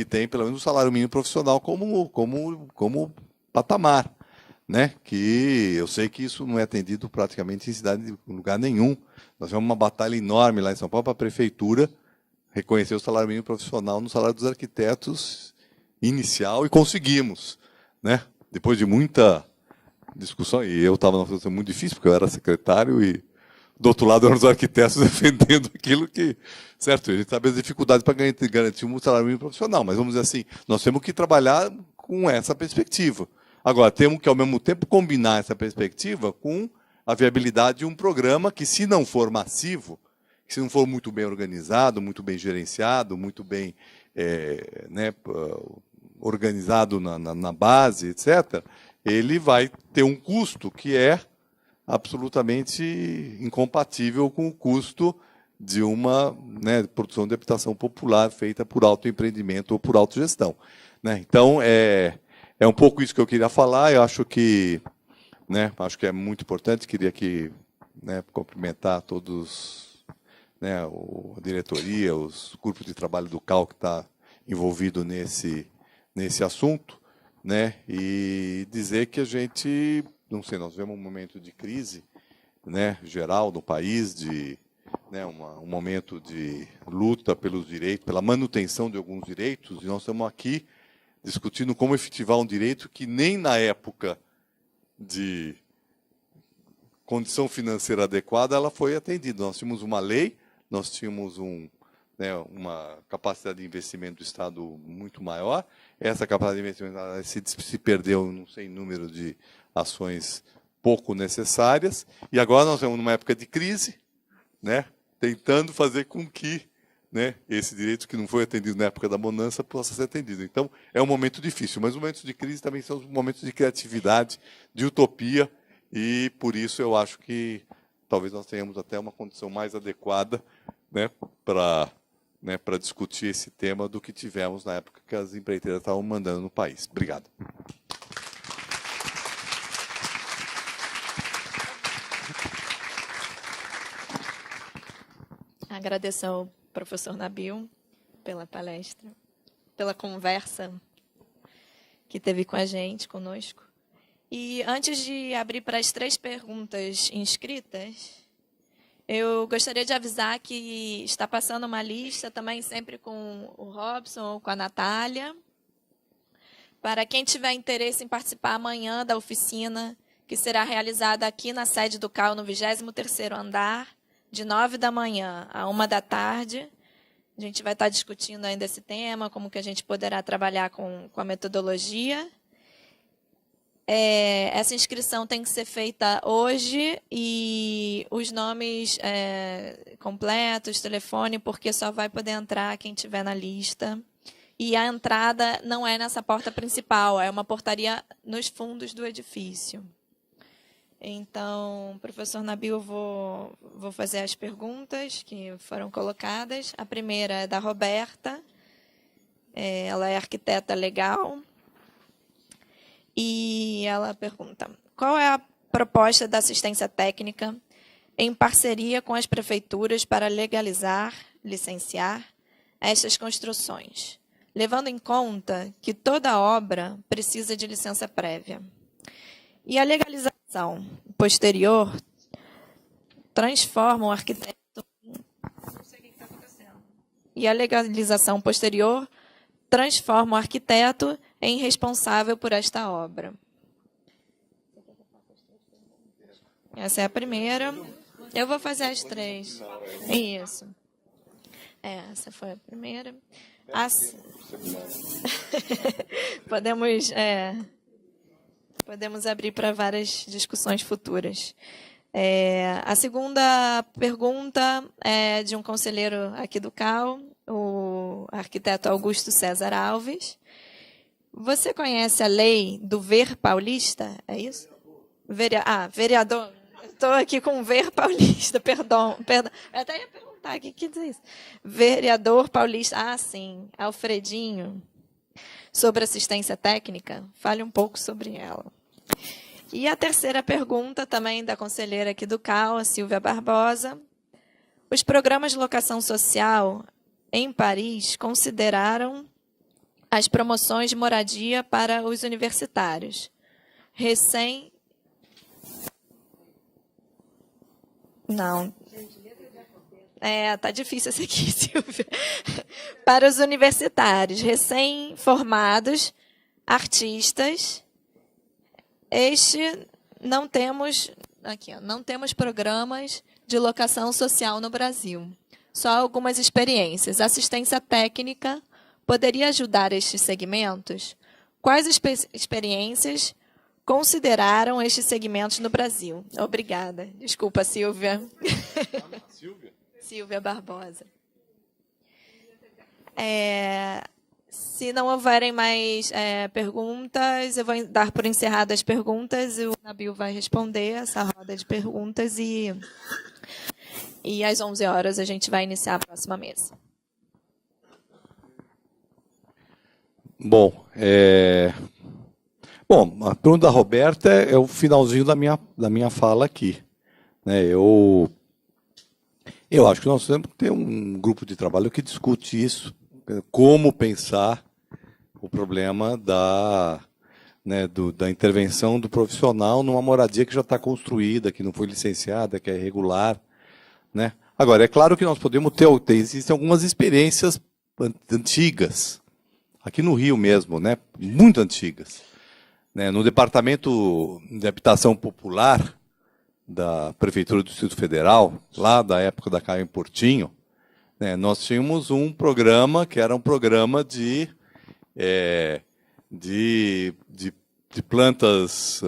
tem, pelo menos, o salário mínimo profissional como patamar. Né? Que eu sei que isso não é atendido praticamente em lugar nenhum. Nós tivemos uma batalha enorme lá em São Paulo para a prefeitura reconhecer o salário mínimo profissional no salário dos arquitetos inicial, e conseguimos. Né? Depois de muita discussão, e eu estava numa situação muito difícil, porque eu era secretário e do outro lado eram os arquitetos defendendo aquilo que... Certo, a gente sabe as dificuldades para garantir um salário mínimo profissional, mas vamos dizer assim, nós temos que trabalhar com essa perspectiva. Agora, temos que, ao mesmo tempo, combinar essa perspectiva com a viabilidade de um programa que, se não for massivo, que se não for muito bem organizado, muito bem gerenciado, muito bem organizado na base, etc., ele vai ter um custo que é absolutamente incompatível com o custo de uma produção de habitação popular feita por autoempreendimento ou por autogestão. Né? Então, é um pouco isso que eu queria falar. Eu acho que é muito importante. Queria aqui cumprimentar todos, a diretoria, os grupos de trabalho do CAL que está envolvido nesse assunto, e dizer que a gente... Não sei, nós vemos um momento de crise, né, geral no país, de, né, um momento de luta pelos direitos, pela manutenção de alguns direitos, e nós estamos aqui discutindo como efetivar um direito que nem na época de condição financeira adequada ela foi atendida. Nós tínhamos uma lei, nós tínhamos uma capacidade de investimento do Estado muito maior. Essa capacidade de investimento se perdeu não sei número de ações pouco necessárias. E agora nós estamos numa época de crise, né, tentando fazer com que, né, esse direito que não foi atendido na época da bonança possa ser atendido. Então, é um momento difícil, mas os momentos de crise também são os momentos de criatividade, de utopia, e por isso eu acho que talvez nós tenhamos até uma condição mais adequada, né, para discutir esse tema do que tivemos na época que as empreiteiras estavam mandando no país. Obrigado. Agradeço ao professor Nabil pela palestra, pela conversa que teve com a gente, conosco. E antes de abrir para as 3 perguntas inscritas, eu gostaria de avisar que está passando uma lista também sempre com o Robson ou com a Natália. Para quem tiver interesse em participar amanhã da oficina, que será realizada aqui na sede do CAU, no 23º andar, de 9 da manhã a 1 da tarde. A gente vai estar discutindo ainda esse tema, como que a gente poderá trabalhar com a metodologia. Essa inscrição tem que ser feita hoje e os nomes completos, telefone, porque só vai poder entrar quem estiver na lista. E a entrada não é nessa porta principal, é uma portaria nos fundos do edifício. Então, professor Nabil, eu vou fazer as perguntas que foram colocadas. A primeira é da Roberta, ela é arquiteta legal. E ela pergunta: qual é a proposta da assistência técnica em parceria com as prefeituras para legalizar, licenciar estas construções, levando em conta que toda obra precisa de licença prévia? E a legalização posterior transforma o arquiteto... Não sei o que está acontecendo. E a legalização posterior transforma o arquiteto em responsável por esta obra. Essa é a primeira. Eu vou fazer as 3. Isso. Essa foi a primeira. Podemos abrir para várias discussões futuras. A segunda pergunta é de um conselheiro aqui do CAU, o arquiteto Augusto César Alves. Você conhece a lei do ver paulista? É isso? Vereador. Estou aqui com o ver paulista, perdão. Eu até ia perguntar, o que diz isso? Vereador paulista. Sim, Alfredinho. Sobre assistência técnica, fale um pouco sobre ela. E a terceira pergunta, também da conselheira aqui do CAU, a Silvia Barbosa. Os programas de locação social em Paris consideraram as promoções de moradia para os universitários. Não. Tá difícil esse aqui, Silvia. Para os universitários recém-formados, artistas, não temos programas de locação social no Brasil. Só algumas experiências. Assistência técnica poderia ajudar estes segmentos? Quais experiências consideraram estes segmentos no Brasil? Obrigada. Desculpa, Silvia. Silvia Barbosa. Se não houverem mais perguntas, eu vou dar por encerradas as perguntas e o Nabil vai responder essa roda de perguntas e às 11 horas a gente vai iniciar a próxima mesa. Bom, a pergunta da Roberta é o finalzinho da minha fala aqui. Eu acho que nós temos que ter um grupo de trabalho que discute isso, como pensar o problema né, da intervenção do profissional numa moradia que já está construída, que não foi licenciada, que é irregular, né? Agora, é claro que nós podemos existem algumas experiências antigas, aqui no Rio mesmo, né, muito antigas, né, no Departamento de Habitação Popular da Prefeitura do Distrito Federal, lá da época da Caio Portinho, né, nós tínhamos um programa que era um programa de plantas,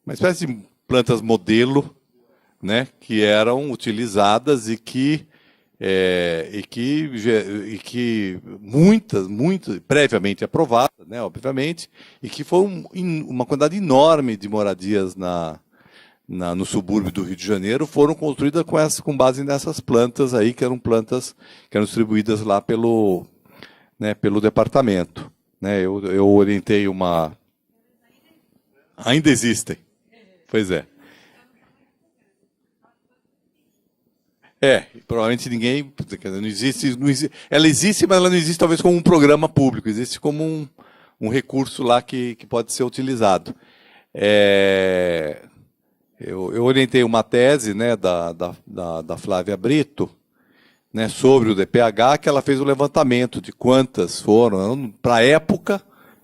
uma espécie de plantas modelo, né, que eram utilizadas e que muitas previamente aprovadas, né, obviamente, e que foi uma quantidade enorme de moradias no subúrbio do Rio de Janeiro foram construídas com base nessas plantas aí, que eram plantas que eram distribuídas lá pelo departamento, né? Eu orientei uma... Ainda existem. Pois é. Provavelmente ninguém... Não existe, ela existe, mas ela não existe talvez como um programa público, existe como um recurso lá que pode ser utilizado. Eu orientei uma tese, né, da Flávia Brito, né, sobre o DPH, que ela fez o levantamento de quantas foram, para a época,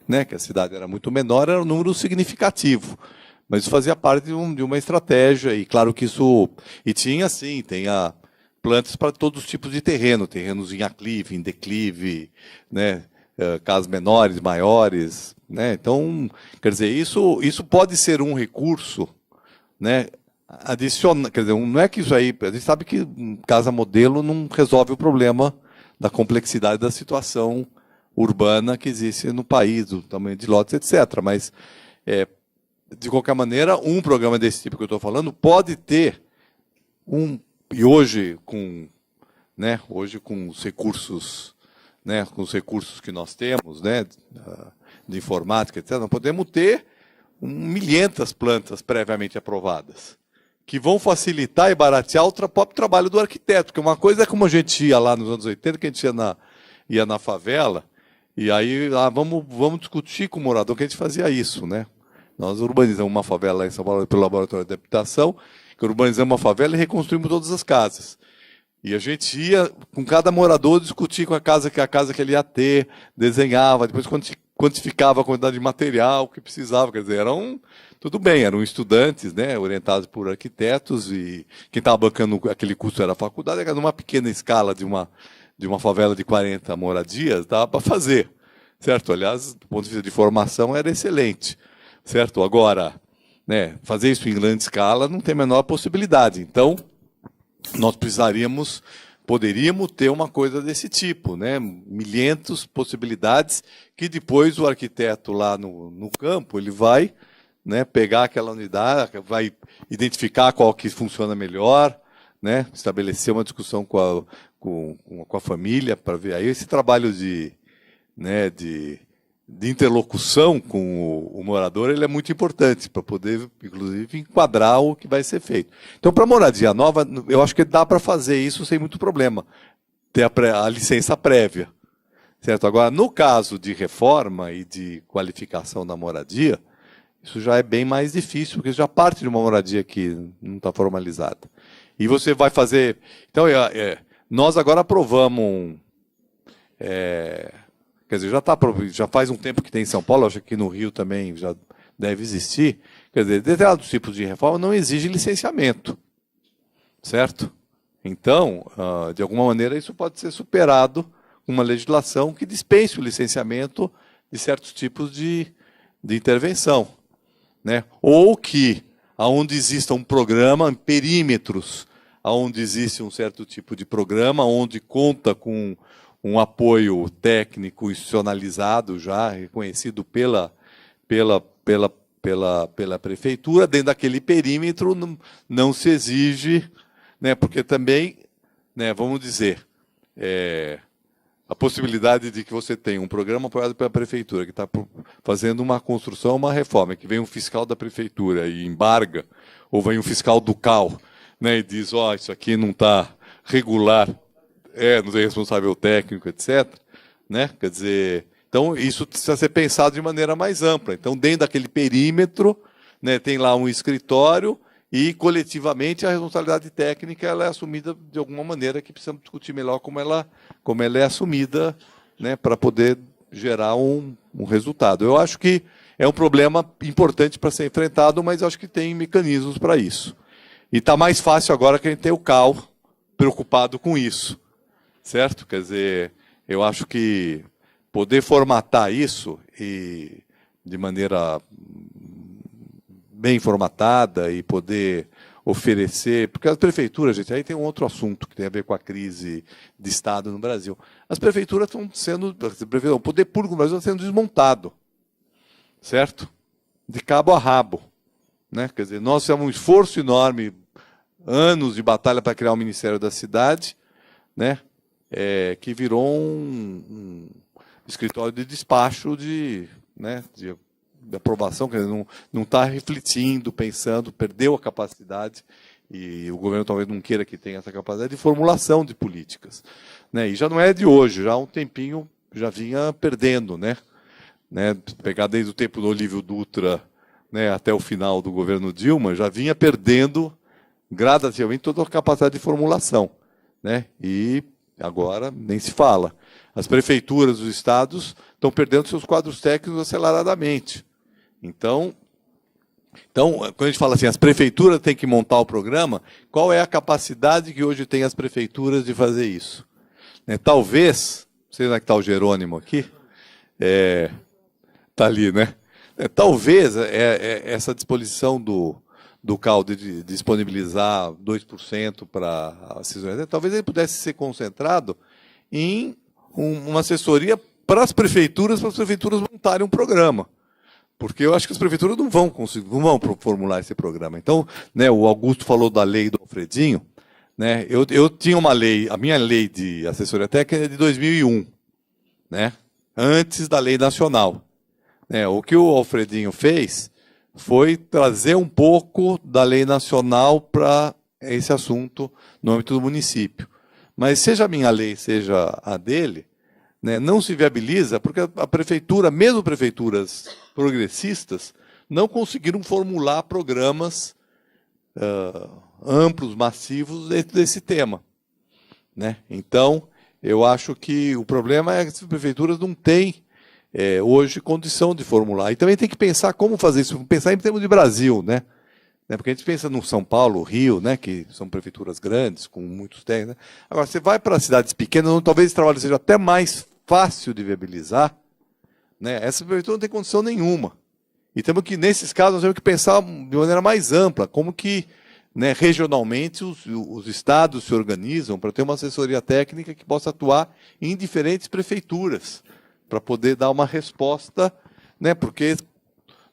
né, que a cidade era muito menor, era um número significativo. Mas isso fazia parte de uma estratégia, e claro que isso... E tinha, sim, tem plantas para todos os tipos de terreno, terrenos em aclive, em declive, né, casas menores, maiores, né? Então, quer dizer, isso pode ser um recurso, né, adicional, quer dizer, não é que isso aí, a gente sabe que casa modelo não resolve o problema da complexidade da situação urbana que existe no país, do tamanho de lotes, etc. Mas, de qualquer maneira, um programa desse tipo que eu estou falando pode ter e hoje com os recursos, né, com os recursos que nós temos, né, de informática, etc., nós podemos ter 1.500 plantas previamente aprovadas, que vão facilitar e baratear o próprio trabalho do arquiteto. Porque uma coisa é como a gente ia lá nos anos 80, que a gente ia na favela, e aí vamos discutir com o morador, que a gente fazia isso, né? Nós urbanizamos uma favela lá em São Paulo pelo Laboratório de Habitação, que urbanizamos uma favela e reconstruímos todas as casas. E a gente ia com cada morador discutir com a casa que ele ia ter, desenhava, depois quantificava a quantidade de material que precisava. Quer dizer, tudo bem, eram estudantes, né, orientados por arquitetos, e quem estava bancando aquele custo era a faculdade. Era numa pequena escala de uma favela de 40 moradias, dava para fazer, certo? Aliás, do ponto de vista de formação, era excelente, certo? Agora, né, fazer isso em grande escala não tem a menor possibilidade. Então, nós poderíamos ter uma coisa desse tipo, né? 1.500 possibilidades que depois o arquiteto lá no campo ele vai, né, pegar aquela unidade, vai identificar qual que funciona melhor, né, estabelecer uma discussão com a família para ver. Aí esse trabalho de interlocução com o morador ele é muito importante para poder, inclusive, enquadrar o que vai ser feito. Então, para moradia nova, eu acho que dá para fazer isso sem muito problema, ter a licença prévia, certo? Agora, no caso de reforma e de qualificação da moradia, isso já é bem mais difícil, porque já parte de uma moradia que não está formalizada. E você vai fazer... Então, nós agora aprovamos... Quer dizer, já faz um tempo que tem em São Paulo, acho que no Rio também já deve existir. Quer dizer, determinados tipos de reforma não exigem licenciamento, certo? Então, de alguma maneira, isso pode ser superado com uma legislação que dispense o licenciamento de certos tipos de intervenção, né? Ou que, aonde exista um programa, perímetros, aonde existe um certo tipo de programa, onde conta com um apoio técnico institucionalizado já, reconhecido pela prefeitura, dentro daquele perímetro não se exige, né, porque também, né, vamos dizer, a possibilidade de que você tenha um programa apoiado pela prefeitura, que está fazendo uma construção, uma reforma, que vem um fiscal da prefeitura e embarga, ou vem um fiscal do CAL, né, e diz, isso aqui não está regular, não tem responsável técnico, etc., né? Quer dizer, Então, isso precisa ser pensado de maneira mais ampla. Então, dentro daquele perímetro, né, tem lá um escritório e, coletivamente, a responsabilidade técnica ela é assumida de alguma maneira que precisamos discutir melhor como ela é assumida, né, para poder gerar um resultado. Eu acho que é um problema importante para ser enfrentado, mas eu acho que tem mecanismos para isso. E está mais fácil agora que a gente tem o CAL preocupado com isso, certo? Quer dizer, eu acho que poder formatar isso e de maneira bem formatada e poder oferecer, porque as prefeituras, gente, aí tem um outro assunto que tem a ver com a crise de Estado no Brasil. As prefeituras estão sendo, o poder público no Brasil está sendo desmontado, certo? De cabo a rabo, né? Quer dizer, nós fizemos um esforço enorme, anos de batalha para criar o Ministério da Cidade, né? Que virou um escritório de despacho de aprovação, que não está refletindo, pensando, perdeu a capacidade, e o governo talvez não queira que tenha essa capacidade de formulação de políticas, né? E já não é de hoje, já há um tempinho já vinha perdendo, né? Pegar desde o tempo do Olívio Dutra, né, até o final do governo Dilma, já vinha perdendo gradativamente toda a capacidade de formulação, né? E agora nem se fala. As prefeituras dos estados estão perdendo seus quadros técnicos aceleradamente. Então, quando a gente fala assim, as prefeituras têm que montar o programa, qual é a capacidade que hoje tem as prefeituras de fazer isso? Talvez, não sei onde é que está o Jerônimo aqui, está ali, né? Talvez essa disposição do CAL de disponibilizar 2% para assessoria, talvez ele pudesse ser concentrado em uma assessoria para as prefeituras montarem um programa. Porque eu acho que as prefeituras não vão formular esse programa. Então, né, o Augusto falou da lei do Alfredinho, né? Eu tinha uma lei, a minha lei de assessoria técnica é de 2001, né? Antes da lei nacional. O que o Alfredinho fez foi trazer um pouco da lei nacional para esse assunto no âmbito do município. Mas seja a minha lei, seja a dele, né, não se viabiliza porque a prefeitura, mesmo prefeituras progressistas, não conseguiram formular programas amplos, massivos dentro desse tema, né? Então, eu acho que o problema é que as prefeituras não têm hoje condição de formular. E também tem que pensar como fazer isso, pensar em termos de Brasil, né? Porque a gente pensa no São Paulo, Rio, né, que são prefeituras grandes, com muitos técnicos. Né? Agora, você vai para cidades pequenas, onde talvez esse trabalho seja até mais fácil de viabilizar, né? Essa prefeitura não tem condição nenhuma. E temos que, nesses casos, nós temos que pensar de maneira mais ampla, como que, né, regionalmente os estados se organizam para ter uma assessoria técnica que possa atuar em diferentes prefeituras, para poder dar uma resposta, né, porque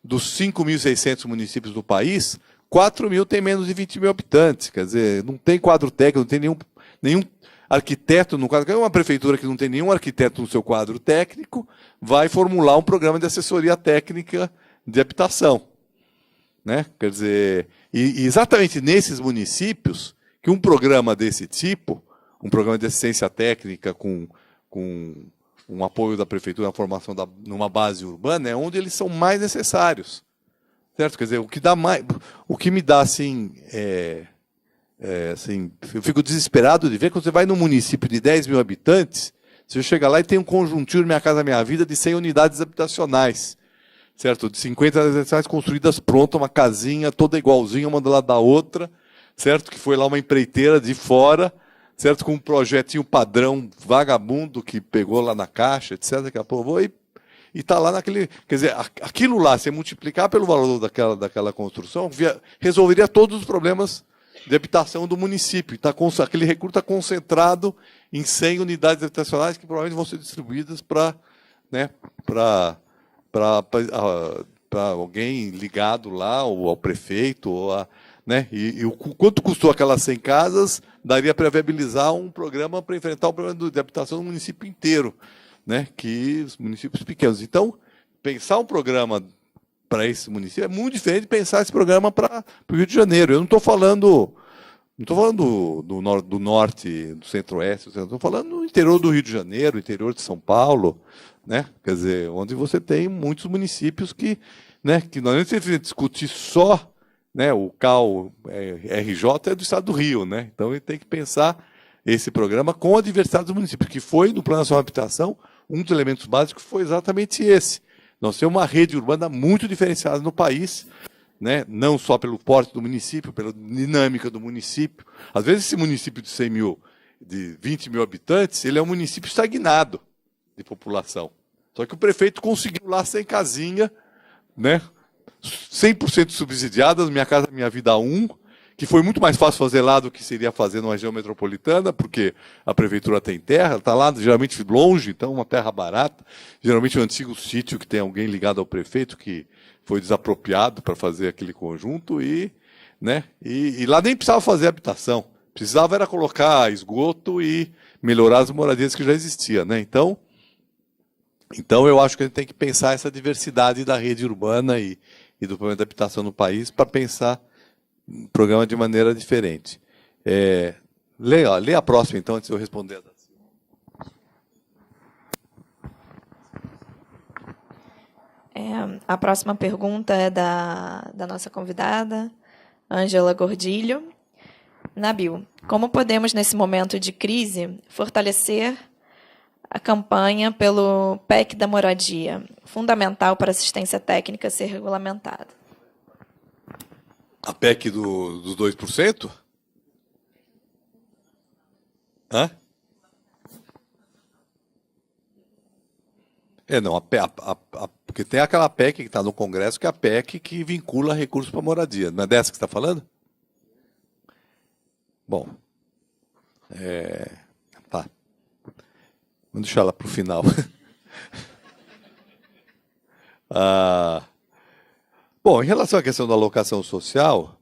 dos 5.600 municípios do país, 4.000 tem menos de 20 mil habitantes. Quer dizer, não tem quadro técnico, não tem nenhum arquiteto no quadro. Uma prefeitura que não tem nenhum arquiteto no seu quadro técnico vai formular um programa de assessoria técnica de habitação, né? Quer dizer, e exatamente nesses municípios que um programa desse tipo, um programa de assistência técnica com um apoio da prefeitura na formação numa base urbana, é onde eles são mais necessários. Certo? Quer dizer, o que me dá assim, assim, eu fico desesperado de ver quando você vai num município de 10 mil habitantes, você chega lá e tem um conjuntinho Minha Casa Minha Vida de 100 unidades habitacionais, certo? De 50 habitacionais construídas pronta, uma casinha toda igualzinha uma do lado da outra, certo? Que foi lá uma empreiteira de fora, certo? Com um projetinho padrão vagabundo que pegou lá na Caixa, etc., que aprovou e está lá naquele... Quer dizer, aquilo lá, se multiplicar pelo valor daquela construção, resolveria todos os problemas de habitação do município. Aquele recurso está concentrado em 100 unidades habitacionais que provavelmente vão ser distribuídas para, né, para alguém ligado lá, ou ao prefeito, ou né, e o quanto custou aquelas 100 casas, daria para viabilizar um programa para enfrentar o problema de habitação do município inteiro, né, que os municípios pequenos. Então, pensar um programa para esse município é muito diferente de pensar esse programa para o Rio de Janeiro. Eu não estou falando do norte, do centro-oeste, estou falando do interior do Rio de Janeiro, interior de São Paulo, né? Quer dizer, onde você tem muitos municípios que, né, que não adianta você discutir só, né, o CAL RJ é do estado do Rio, né? Então ele tem que pensar esse programa com a diversidade dos municípios, que foi no Plano Nacional de Habitação, um dos elementos básicos foi exatamente esse. Nós temos uma rede urbana muito diferenciada no país, né? Não só pelo porte do município, pela dinâmica do município. Às vezes esse município de 100 mil, de 20 mil habitantes, ele é um município estagnado de população. Só que o prefeito conseguiu lá 100 casinhas, né? 100% subsidiadas, Minha Casa Minha Vida 1, que foi muito mais fácil fazer lá do que seria fazer numa região metropolitana, porque a prefeitura tem terra, está lá geralmente longe, então uma terra barata, geralmente um antigo sítio que tem alguém ligado ao prefeito que foi desapropriado para fazer aquele conjunto né, e lá nem precisava fazer habitação, precisava era colocar esgoto e melhorar as moradias que já existiam, né? Então eu acho que a gente tem que pensar essa diversidade da rede urbana e do problema da habitação no país para pensar um programa de maneira diferente. Lê a próxima, então, antes de eu responder. A próxima pergunta é da nossa convidada, Ângela Gordilho. Nabil, como podemos, nesse momento de crise, fortalecer a campanha pelo PEC da moradia, fundamental para a assistência técnica ser regulamentada? A PEC dos 2%? Hã? Não, porque tem aquela PEC que está no Congresso, que é a PEC que vincula recursos para moradia. Não é dessa que você está falando? Bom, tá. Vamos deixar ela para o final. Bom, em relação à questão da alocação social,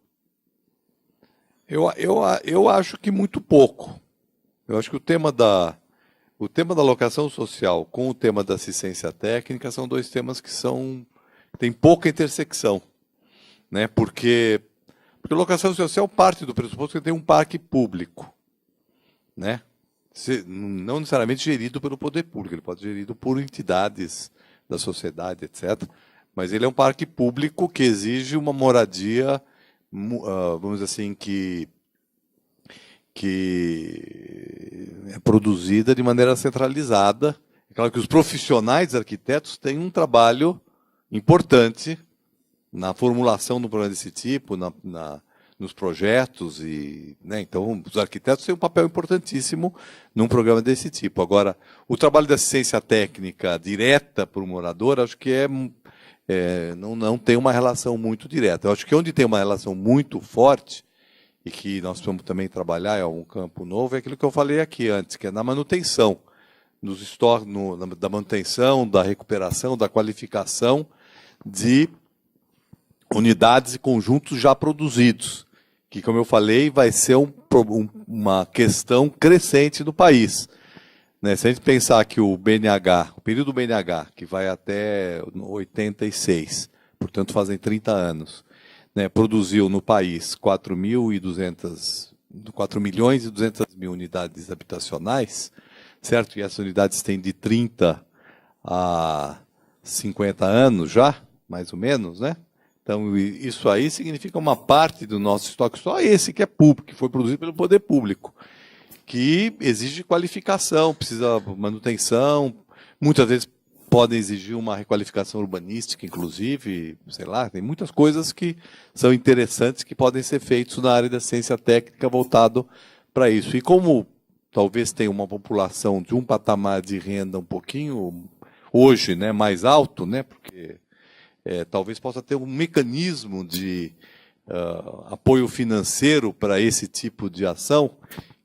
eu acho que muito pouco. Eu acho que o tema da alocação social com o tema da assistência técnica são dois temas que têm pouca intersecção, né? Porque a alocação social parte do pressuposto que tem um parque público, né? Não necessariamente gerido pelo poder público, ele pode ser gerido por entidades da sociedade, etc., mas ele é um parque público que exige uma moradia, vamos dizer assim, que é produzida de maneira centralizada. É claro que os profissionais arquitetos têm um trabalho importante na formulação do programa desse tipo, nos projetos, né? Então os arquitetos têm um papel importantíssimo num programa desse tipo. Agora, o trabalho de assistência técnica direta para o morador, acho que não tem uma relação muito direta. Eu acho que onde tem uma relação muito forte, e que nós precisamos também trabalhar, é um campo novo, é aquilo que eu falei aqui antes, que é na manutenção, da manutenção, da recuperação, da qualificação de unidades e conjuntos já produzidos, que, como eu falei, vai ser uma questão crescente no país. Né? Se a gente pensar que o período BNH, que vai até 86, portanto fazem 30 anos, né, produziu no país 4 milhões e 200 mil unidades habitacionais, certo? E essas unidades têm de 30 a 50 anos já, mais ou menos, né? Então, isso aí significa uma parte do nosso estoque, só esse que é público, que foi produzido pelo poder público, que exige qualificação, precisa manutenção, muitas vezes podem exigir uma requalificação urbanística, inclusive, sei lá, tem muitas coisas que são interessantes que podem ser feitas na área da ciência técnica voltado para isso. E como talvez tenha uma população de um patamar de renda um pouquinho, hoje, né, mais alto, né, porque talvez possa ter um mecanismo de apoio financeiro para esse tipo de ação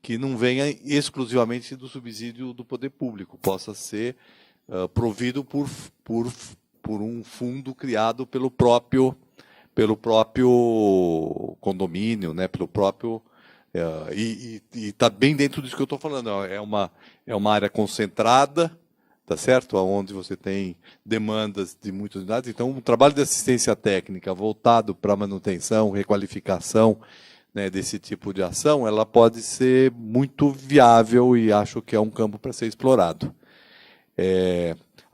que não venha exclusivamente do subsídio do poder público, possa ser provido por um fundo criado pelo próprio condomínio, né, pelo próprio e está bem dentro disso que eu estou falando. É uma área concentrada, tá certo? Onde você tem demandas de muitas unidades. Então, o trabalho de assistência técnica voltado para manutenção, requalificação, né, desse tipo de ação, ela pode ser muito viável e acho que é um campo para ser explorado.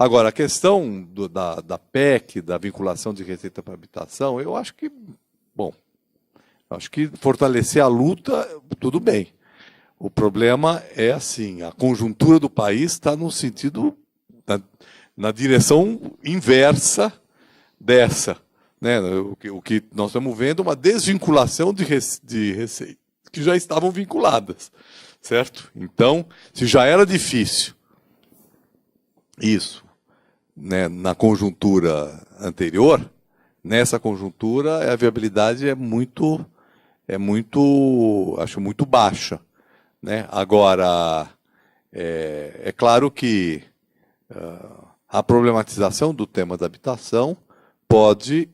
Agora, a questão da PEC, da vinculação de receita para habitação, eu acho que, bom, acho que fortalecer a luta, tudo bem. O problema é assim, a conjuntura do país está no sentido, na direção inversa dessa. Né? O que nós estamos vendo é uma desvinculação de receitas que já estavam vinculadas. Certo? Então, se já era difícil isso, né, na conjuntura anterior, nessa conjuntura a viabilidade acho muito baixa. Né? Agora, é claro que a problematização do tema da habitação pode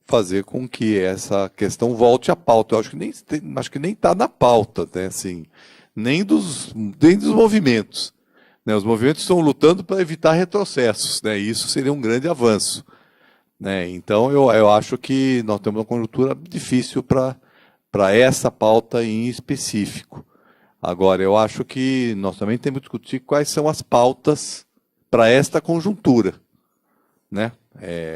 fazer com que essa questão volte à pauta. Eu acho que nem está na pauta, né? Assim, nem dos movimentos. Né? Os movimentos estão lutando para evitar retrocessos, né? E isso seria um grande avanço. Né? Então, eu acho que nós temos uma conjuntura difícil para essa pauta em específico. Agora, eu acho que nós também temos que discutir quais são as pautas para esta conjuntura. Né?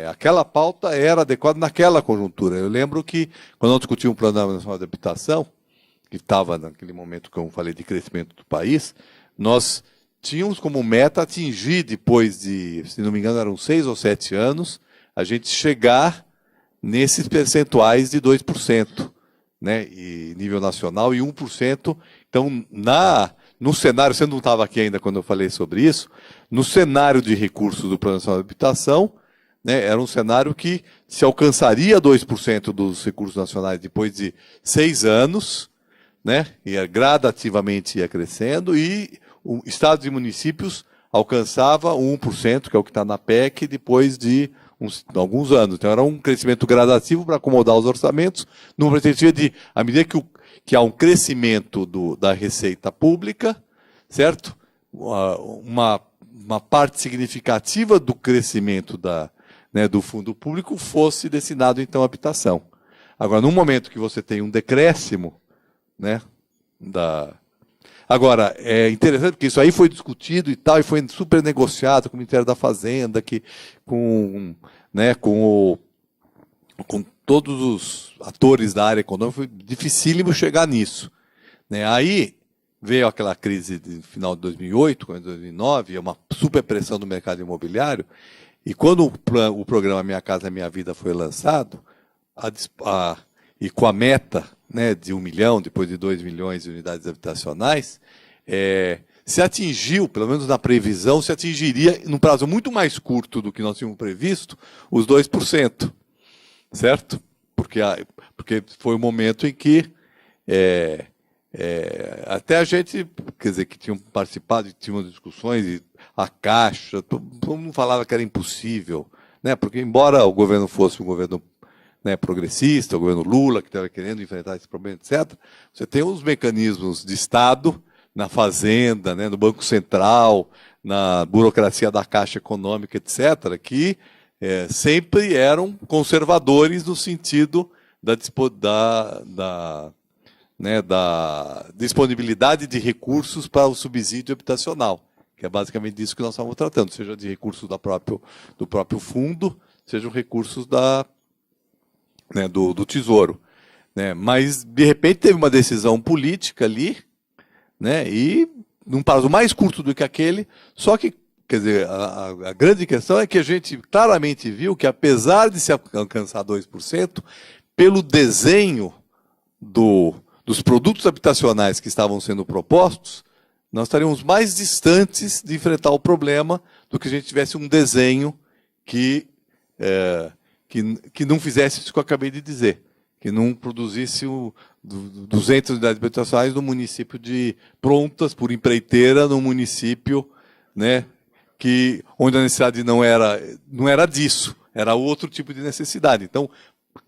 Aquela pauta era adequada naquela conjuntura. Eu lembro que, quando nós discutimos o Plano Nacional de Habitação, que estava naquele momento que eu falei de crescimento do país, nós tínhamos como meta atingir, depois de, se não me engano, eram 6 ou 7 anos, a gente chegar nesses percentuais de 2%, né, e nível nacional, e 1%. Então, no cenário, você não estava aqui ainda quando eu falei sobre isso, no cenário de recursos do Plano Nacional de Habitação, né, era um cenário que se alcançaria 2% dos recursos nacionais depois de 6 anos, né, e gradativamente ia crescendo, e estados e municípios alcançava 1%, que é o que está na PEC, depois de alguns anos. Então era um crescimento gradativo para acomodar os orçamentos, numa perspectiva de, à medida que há um crescimento da receita pública, certo? Uma parte significativa do crescimento do fundo público fosse destinado, então, à habitação. Agora, no momento que você tem um decréscimo, né, Agora, é interessante porque isso aí foi discutido e tal, e foi super negociado com o Ministério da Fazenda, com todos os atores da área econômica, foi dificílimo chegar nisso. Né? Aí veio aquela crise de final de 2008, 2009, uma super pressão no mercado imobiliário, e quando o programa Minha Casa Minha Vida foi lançado, e com a meta, né, de 1 milhão, depois de 2 milhões de unidades habitacionais, se atingiu, pelo menos na previsão, se atingiria, num prazo muito mais curto do que nós tínhamos previsto, os 2%. Certo? Porque foi o momento em que até a gente, quer dizer, que tinham participado, tinham discussões, e a Caixa, todo mundo falava que era impossível, né? Porque embora o governo fosse um governo, né, progressista, o governo Lula, que estava querendo enfrentar esse problema, etc., você tem os mecanismos de Estado, na Fazenda, né, no Banco Central, na burocracia da Caixa Econômica, etc., que sempre eram conservadores no sentido da disponibilidade de recursos para o subsídio habitacional, que é basicamente disso que nós estamos tratando, seja de recursos do próprio fundo, sejam recursos do Tesouro. Né? Mas, de repente, teve uma decisão política ali, né? E num prazo mais curto do que aquele, só que, quer dizer, a grande questão é que a gente claramente viu que, apesar de se alcançar 2%, pelo desenho dos produtos habitacionais que estavam sendo propostos, nós estaríamos mais distantes de enfrentar o problema do que a gente tivesse um desenho que não fizesse isso que eu acabei de dizer, que não produzisse 200 unidades habitacionais no município prontas por empreiteira, no município, né, onde a necessidade não era disso, era outro tipo de necessidade. Então,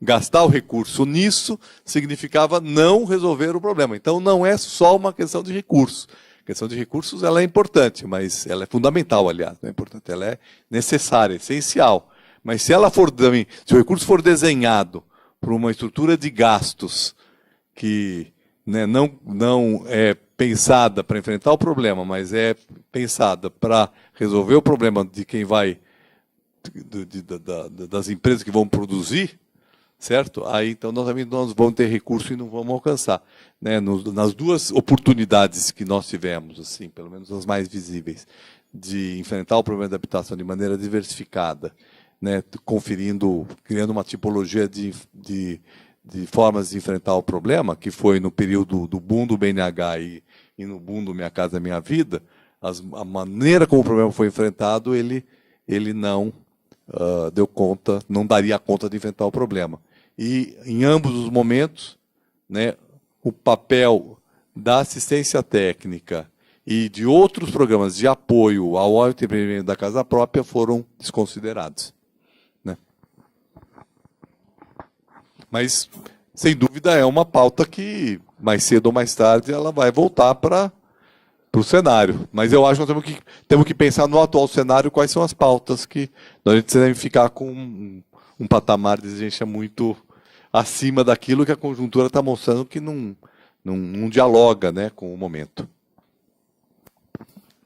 gastar o recurso nisso significava não resolver o problema. Então, não é só uma questão de recursos. A questão de recursos ela é importante, mas ela é fundamental, aliás, não é importante, ela é necessária, essencial. Mas se o recurso for desenhado por uma estrutura de gastos que, né, não pensada para enfrentar o problema, mas é pensada para resolver o problema de quem vai, das empresas que vão produzir, certo? Aí então nós vamos ter recurso e não vamos alcançar, né? Nas duas oportunidades que nós tivemos, assim, pelo menos as mais visíveis, de enfrentar o problema da habitação de maneira diversificada, né? Criando uma tipologia de formas de enfrentar o problema, que foi no período do boom do BNH e no boom do Minha Casa Minha Vida, a maneira como o problema foi enfrentado, ele não deu conta, não daria conta de enfrentar o problema. E, em ambos os momentos, né, o papel da assistência técnica e de outros programas de apoio ao empreendimento da casa própria foram desconsiderados, né? Mas, sem dúvida, é uma pauta que, mais cedo ou mais tarde, ela vai voltar para o cenário. Mas eu acho que nós temos que pensar no atual cenário quais são as pautas que a gente deve ficar com um patamar de exigência muito acima daquilo que a conjuntura está mostrando que não dialoga, né, com o momento.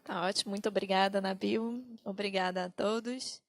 Tá ótimo, muito obrigada, Nabil. Obrigada a todos.